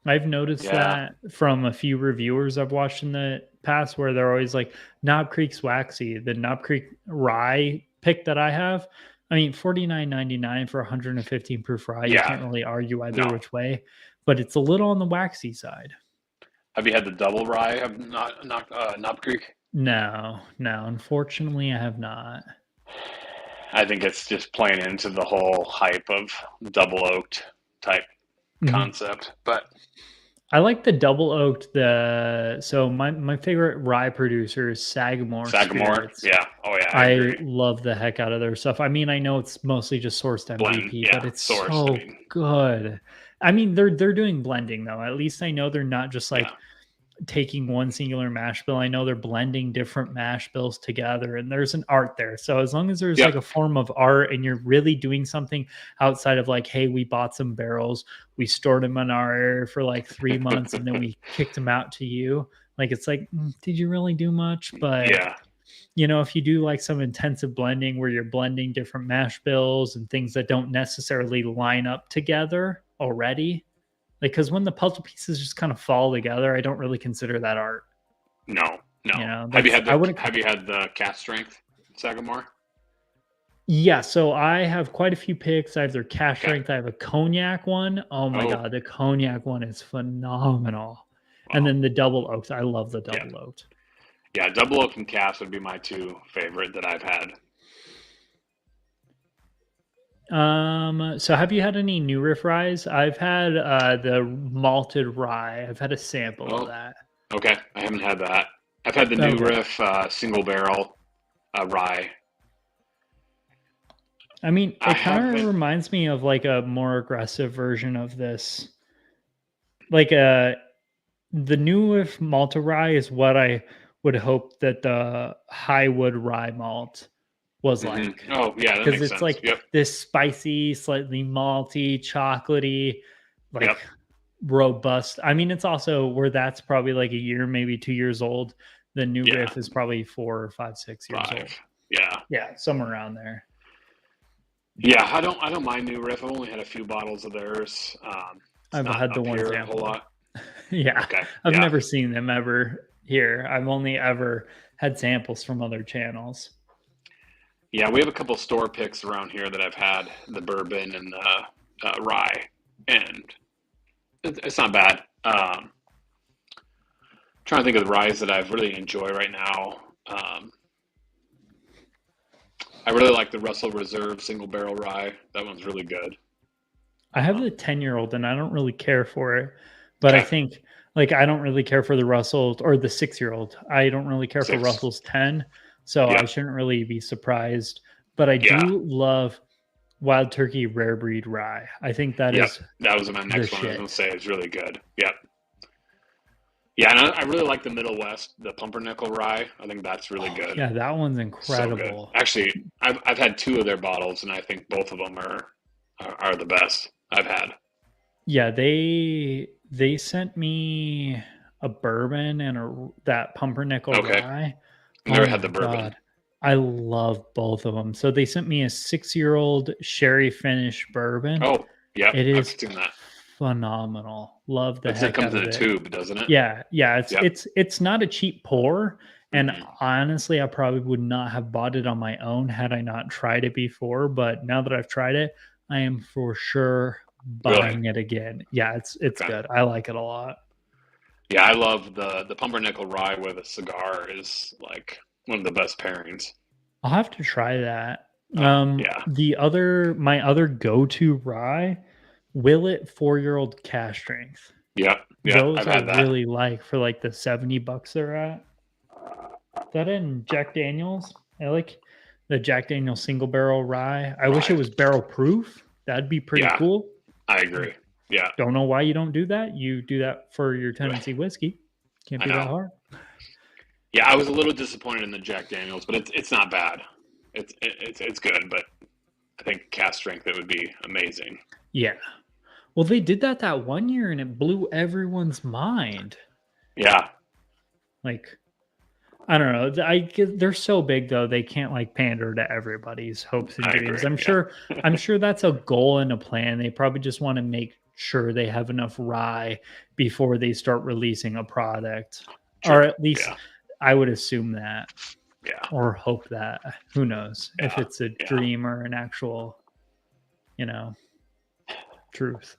I've noticed yeah, that from a few reviewers I've watched in the past where they're always like Knob Creek's waxy. The Knob Creek rye pick that I have, I mean $49.99 for 115 proof rye. You yeah, can't really argue either no. which way, but it's a little on the waxy side. Have you had the double rye of Knob Creek? No, no, unfortunately I have not. I think it's just playing into the whole hype of double oaked type Mhm. concept. But I like the double oaked. My favorite rye producer is Sagamore Sagamore, Spirits. yeah, oh yeah, I I agree. love the heck out of their stuff. I mean, I know it's mostly just sourced Blend, MVP, but yeah, it's sourced. I so mean, good. I mean, they're doing blending though. At least I know they're not just yeah, like taking one singular mash bill. I know they're blending different mash bills together and there's an art there. So as long as there's yep, like a form of art and you're really doing something outside of like, hey, we bought some barrels, we stored them in our area for like 3 months and then we kicked them out to you. Like it's like, did you really do much? But yeah, if you do like some intensive blending where you're blending different mash bills and things that don't necessarily line up together already, like because when the puzzle pieces just kind of fall together, I don't really consider that art. no, no. Have you That's had I the wouldn't. Have you had the cast strength Sagamore? Yeah, so I have quite a few picks. I have their cash Okay. strength. I have a cognac one. Oh my Oh, god, the cognac one is phenomenal. And wow. then the double oaks. I love the Yeah, double oaked. yeah. Double oak and cast would be my two favorite that I've had. So have you had any new riff ryes? I've had the malted rye. I've had a sample of Oh, that. okay. I haven't had that. I've had the new Okay. riff single barrel rye. I mean, I it kind of haven't. reminds me of like a more aggressive version of this. Like the new riff malted rye is what I would hope that the Highwood rye malt was like. Oh, yeah, that Because makes it's sense. like Yep, this spicy, slightly malty, chocolatey, yep. like robust. I mean, it's also where that's probably like a year, maybe 2 years old. The new Yeah, riff is probably 4, 5, 6 years five. old. Yeah, Yeah, somewhere around there. yeah. I don't mind new riff. I've only had a few bottles of theirs. It's I've not had the up one here a whole sample. lot. Yeah, Okay. I've Yeah, never seen them ever here. I've only ever had samples from other channels. yeah. We have a couple store picks around here that I've had the bourbon and the rye, and it's not bad. Trying to think of the ryes that I really enjoy right now. I really like the Russell Reserve single barrel rye. That one's really good. I have the Um, 10-year-old and I don't really care for it, but I okay, think like I don't really care for the Russell or the 6-year-old. I don't really care for six. Russell's 10, so I Yep, shouldn't really be surprised. But I yeah, do love Wild Turkey Rare Breed Rye. I think that yep. is That was my the next one. I was gonna shit. say it's really good. Yep. Yeah, and I really like the Middle West, the pumpernickel rye. I think that's really Oh good. yeah, that one's So good. incredible. Actually, I've had two of their bottles, and I think both of them are the best I've had. Yeah, they sent me a bourbon and that pumpernickel Okay, rye. never Oh had the my bourbon. god. I love both of them. So they sent me a 6-year-old sherry finish bourbon. Oh, yep, It I've is seen that. phenomenal. Love the It heck comes out in of a it. tube, doesn't it? Yeah, yeah, it's Yep. it's it's not a cheap pour, and Hmm. honestly, I probably would not have bought it on my own had I not tried it before, but now that I've tried it, I am for sure Really? buying it again. Yeah, it's Okay. good. I like it a lot. Yeah, I love the pumpernickel rye with a cigar is like one of the best pairings. I'll have to try that. Yeah. My other go-to rye, Willet 4-year-old cash strength. Yep. Yep. Those I've I had that. really like for like the $70 they're at. That in Jack Daniels. I like the Jack Daniels single barrel rye. I wish it Rye. was barrel proof. That'd be pretty Yeah, cool. I agree. Yeah, Don't know why you don't do that. You do that for your Tennessee whiskey. Can't I be that know. hard. Yeah, I was a little disappointed in the Jack Daniels, but it's not bad. It's good, but I think cast strength it would be amazing. Yeah. Well, they did that one year and it blew everyone's mind. Yeah, Like I don't know. They're so big though, they can't like pander to everybody's hopes and I dreams. agree. I'm Yeah. sure I'm sure that's a goal and a plan. They probably just want to make sure they have enough rye before they start releasing a product. Or True. at least Yeah. I would assume that Yeah. or hope that. Who knows if Yeah. it's a Yeah. dream or an actual, you know, truth.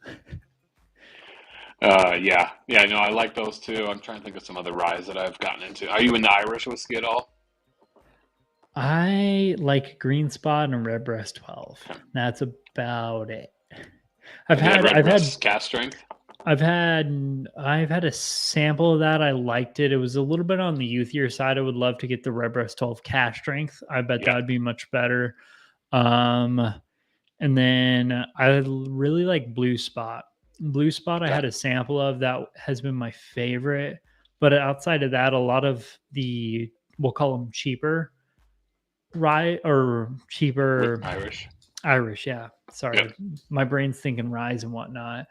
Yeah. Yeah. No, I like those too. I'm trying to think of some other ryes that I've gotten into. Are you into Irish whiskey at all? I like Green Spot and Redbreast 12. Okay. That's about it. Have you had I've had Redbreast cast strength? I've had a sample of that. I liked it. It was a little bit on the youthier side. I would love to get the Redbreast 12 cash strength. I bet Yeah. that would be much better. Um, and then really like Blue Spot. Blue Spot I Okay. had a sample of that has been my favorite. But outside of that, a lot of the we'll call them cheaper rye or cheaper Irish. Irish, yeah. Yep. Sorry. My brain's thinking rise and whatnot.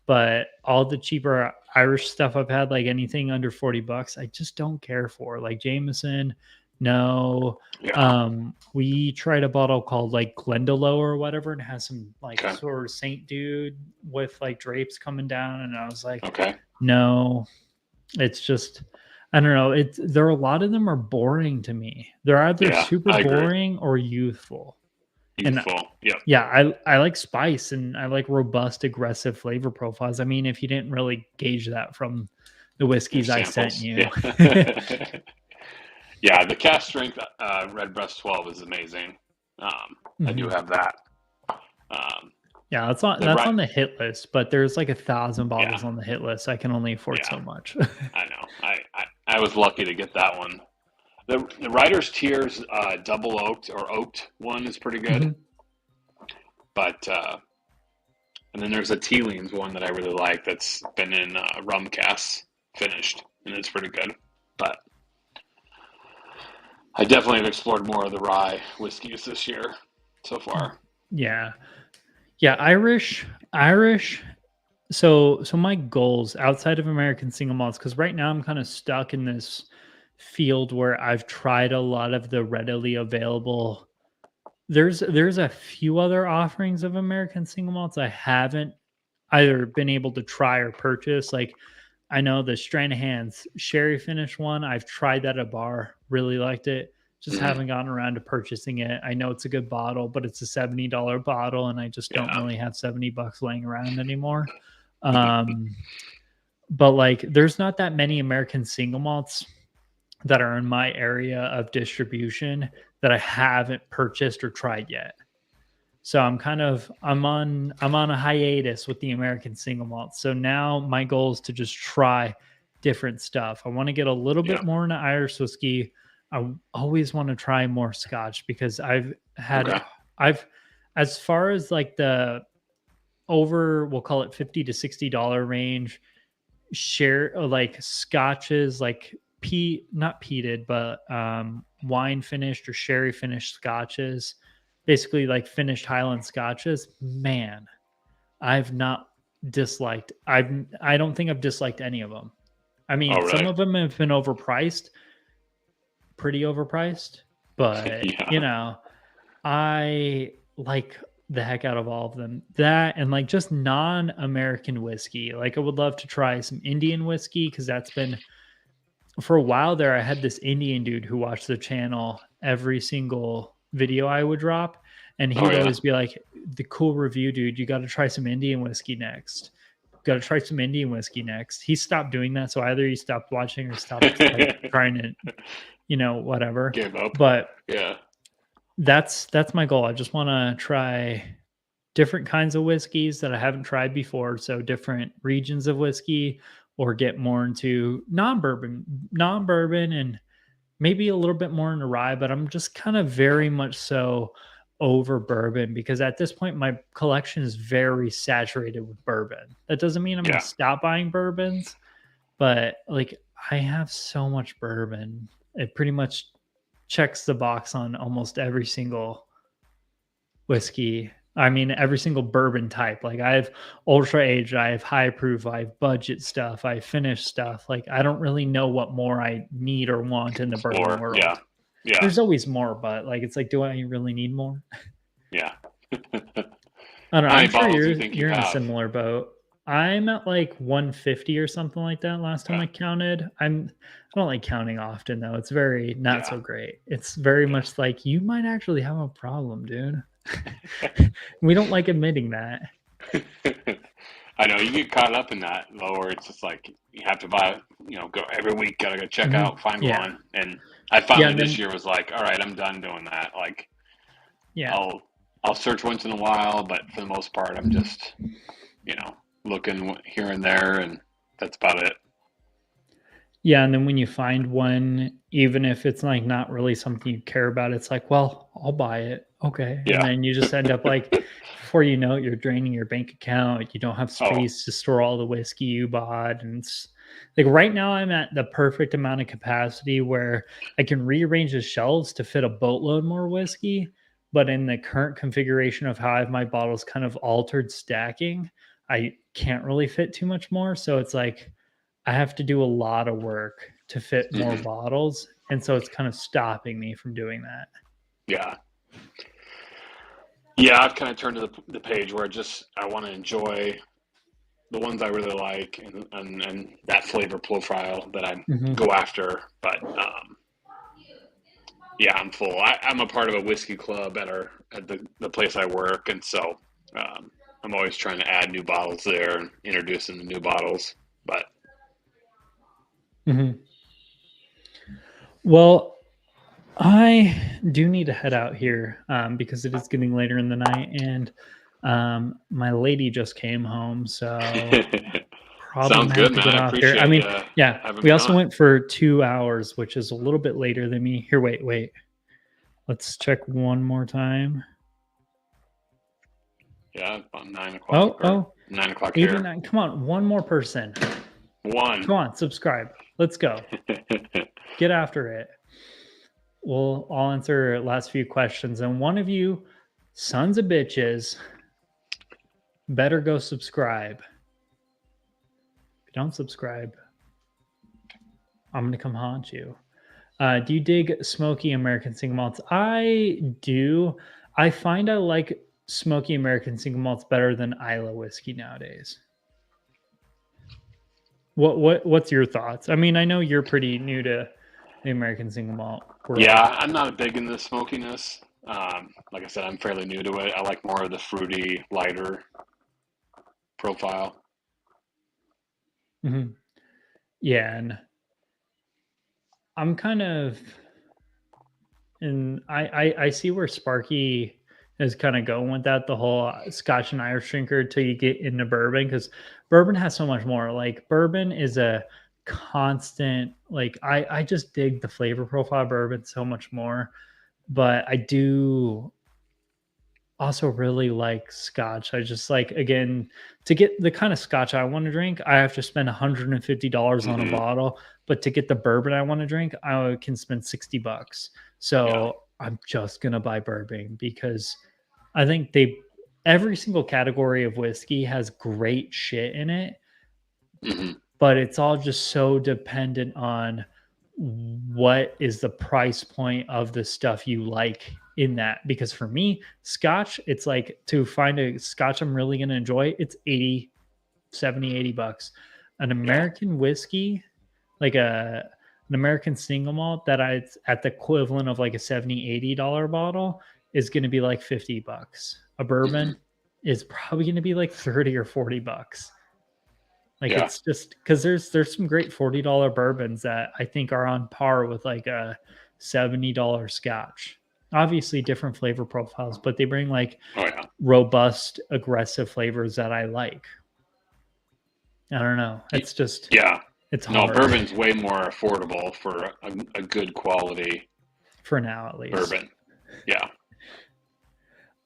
But all the cheaper Irish stuff I've had, like anything under 40 bucks, I just don't care for. Like Jameson, no. Yeah. We tried a bottle called like Glendalough or whatever, and it has some like Okay. sort of Saint Dude with like drapes coming down, and I was like, Okay. no, it's just I don't know. There are a lot of them are boring to me. They're either Yeah. super I agree. boring or youthful. And Youthful. Yep. yeah, I like spice and I like robust, aggressive flavor profiles. I mean, if you didn't really gauge that from the whiskeys I sent Samples. you. Yeah. Yeah. The cast strength Redbreast 12 is amazing. I do Mhm. have that. Um, Yeah, that's the right. on the hit list, but there's like 1,000 bottles Yeah. on the hit list. I can only afford so Yeah. much. I know. I was lucky to get that one. The Writer's Tears double oaked or oaked one is pretty good. Mhm. But and then there's a Teelings one that I really like that's been in rum casks finished, and it's pretty good. But I definitely have explored more of the rye whiskeys this year so far. Yeah. Yeah, Irish. So my goals outside of American single malts, because right now I'm kind of stuck in this field where I've tried a lot of the readily available. There's a few other offerings of American single malts I haven't either been able to try or purchase. Like I know the Stranahan's sherry finish one. I've tried that at a bar, really liked it. Just Mhm. haven't gotten around to purchasing it. I know it's a good bottle, but it's a $70 bottle, and I just don't Yeah. really have $70 laying around anymore. Um, but like, there's not that many American single malts that are in my area of distribution that I haven't purchased or tried yet. So I'm on a hiatus with the American single malt. So now my goal is to just try different stuff. I want to get a little bit Yeah. more into Irish whiskey. I always want to try more Scotch because Okay. I've as far as like the over we'll call it 50 to $60 range share like scotches like not peated but wine finished or sherry finished scotches, basically like finished Highland scotches. Man, I've not disliked I don't think I've disliked any of them. I Oh, mean, some really? of them have been overpriced, pretty overpriced, but Yeah. I like the heck out of all of them. That and like just non-American whiskey. Like I would love to try some Indian whiskey because that's been for a while there. I had this Indian dude who watched the channel every single video I would drop, and Oh, he'd yeah. always be like, "The cool review, dude. You got to try some Indian whiskey next. Got to try some Indian whiskey next." He stopped doing that, so either he stopped watching or stopped like trying to, whatever. Gave up. But Yeah. that's my goal. I just want to try different kinds of whiskeys that I haven't tried before. So different regions of whiskey, or get more into non-bourbon, and maybe a little bit more into rye. But I'm just kind of very much so over bourbon because at this point my collection is very saturated with bourbon. That doesn't mean I'm going Yeah. to stop buying bourbons, but like I have so much bourbon. It pretty much checks the box on almost every single whiskey I mean, every single bourbon type. Like I have ultra aged, I have high proof, I have budget stuff, I have finished stuff. Like I don't really know what more I need or want in the bourbon Explore. Yeah. world. Yeah. There's always more, but like it's like, do I really need more? Yeah. I don't know. How I'm many sure bottles do you think you you're in a have? similar boat. I'm at like 150 or something like that last time Okay. I counted. I don't like counting often though. It's very not Yeah. so great. It's very Yeah. much like you might actually have a problem, dude. We don't like admitting that. I know you get caught up in that though, where it's just like you have to buy, go every week, gotta go check Mhm. out, find Yeah. one. And I Yeah, finally and this then year was like, all right, I'm done doing that. Like yeah. I'll search once in a while, but for the most part, I'm just, looking here and there, and that's about it. Yeah, and then when you find one, even if it's like not really something you care about, it's like, well, I'll buy it. Okay. And Yeah. then you just end up like before you know it, you're draining your bank account. You don't have Oh, space to store all the whiskey you bought. And it's like right now I'm at the perfect amount of capacity where I can rearrange the shelves to fit a boatload more whiskey. But in the current configuration of how I have my bottles kind of altered stacking, I can't really fit too much more. So it's like I have to do a lot of work to fit more mhm. bottles, and so it's kind of stopping me from doing that. Yeah. Yeah, I've kind of turned to the page where I want to enjoy the ones I really like, and that flavor profile that I Mhm. go after. But yeah, I'm full. I'm a part of a whiskey club at the place I work, and so I'm always trying to add new bottles there and introducing the new bottles. But Mhm. Well, I do need to head out here, because it is getting later in the night, and, my lady just came home, so probably sounds gonna have good, to man. get I off here. I appreciate mean, you yeah, having we me also on. went for 2 hours, which is a little bit later than me. Here, wait. Let's check one more time. Yeah, about 9 o'clock Oh, or oh, 9 o'clock here. 89. Come on, one more person. One. Come on, subscribe. Let's go. Get after it. I'll answer last few questions. And one of you sons of bitches better go subscribe. If you don't subscribe, I'm going to come haunt you. Do you dig smoky American single malts? I do. I find I like smoky American single malts better than Isla whiskey nowadays. What's your thoughts? I mean, I know you're pretty new to the American single malt Yeah, world. I'm not big in the smokiness. Like I said, I'm fairly new to it. I like more of the fruity, lighter profile. Mhm. Yeah, and I'm kind of and I see where Sparky is kind of going with that, the whole Scotch and Irish drinker till you get into bourbon, because bourbon has so much more. Like bourbon is a constant, like I just dig the flavor profile of bourbon so much more. But I do also really like scotch. I just like, again, to get the kind of scotch I want to drink, I have to spend $150 on a Hmm. bottle. But to get the bourbon I want to drink, I can spend $60. Yeah. So I'm just gonna buy bourbon because I think every single category of whiskey has great shit in it, Hmm. but it's all just so dependent on what is the price point of the stuff you like in that. Because for me, scotch, it's like to find a scotch I'm really going to enjoy, it's 80, 70, $80. An Yeah. American whiskey, like an American single malt that it's at the equivalent of like a 70, $80 bottle is going to be like $50. A Hmm. bourbon is probably going to be like 30 or $40. Like Yeah. it's just because there's some great $40 bourbons that I think are on par with like a $70 scotch. Obviously different flavor profiles, but they bring like Oh yeah. robust, aggressive flavors that I like. I don't know. It's just Yeah. it's No, hard bourbon's way more affordable for a good quality for now at least. bourbon. Yeah.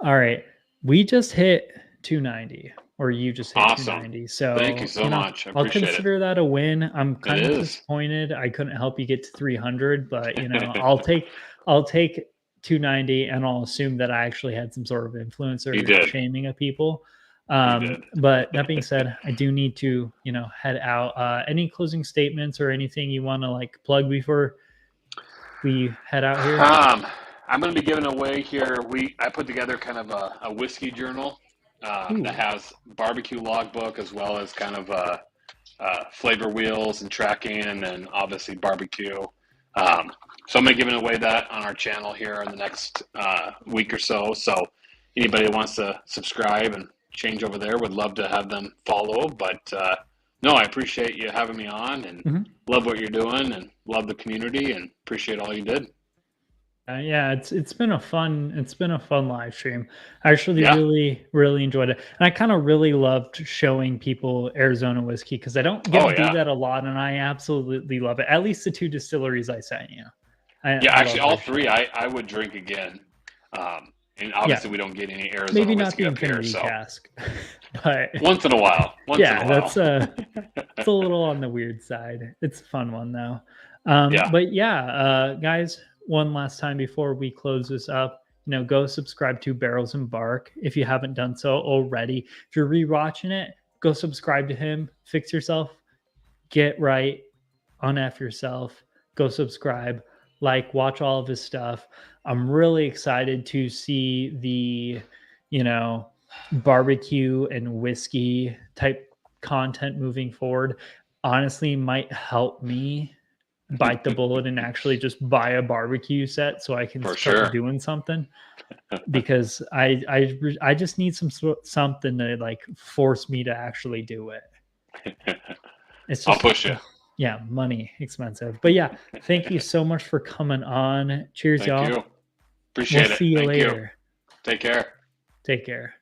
All right. We just hit 290, or you just hit Awesome. 290. Thank you So, so much. I I'll appreciate it. consider that a win. I'm It kind of is. disappointed I couldn't help you get to 300, but I'll take 290, and I'll assume that I actually had some sort of influencer shaming of people. But that being said, I do need to, head out. Any closing statements or anything you want to like plug before we head out here? I'm going to be giving away here. I put together kind of a whiskey journal that has barbecue logbook as well as kind of flavor wheels and tracking, and then obviously barbecue. So I'm going to be giving away that on our channel here in the next week or so. So anybody that wants to subscribe and change over there, would love to have them follow. But no, I appreciate you having me on, and love what you're doing, and love the community, and appreciate all you did. Yeah, it's been a fun live stream. I actually really enjoyed it, and I kind of really loved showing people Arizona whiskey because I don't get to do that a lot, and I absolutely love it. At least the 2 distilleries I sent you. Actually, all 3 I would drink again. And obviously, we don't get any Arizona maybe whiskey not the up here, Infinity cask, but once in a while. That's it's a little on the weird side. It's a fun one though. But guys, one last time before we close this up, go subscribe to Barrels and Bark if you haven't done so already. If you're rewatching it, go subscribe to him. Fix yourself, get right, un-F yourself. Go subscribe, watch all of his stuff. I'm really excited to see the, barbecue and whiskey type content moving forward. Honestly, might help me bite the bullet and actually just buy a barbecue set so I can start doing something, because I just need something to force me to actually do it. It's just, I'll push you. Yeah, money expensive. But yeah, thank you so much for coming on. Cheers, y'all. Thank you. Appreciate it. See you later. Take care. Take care.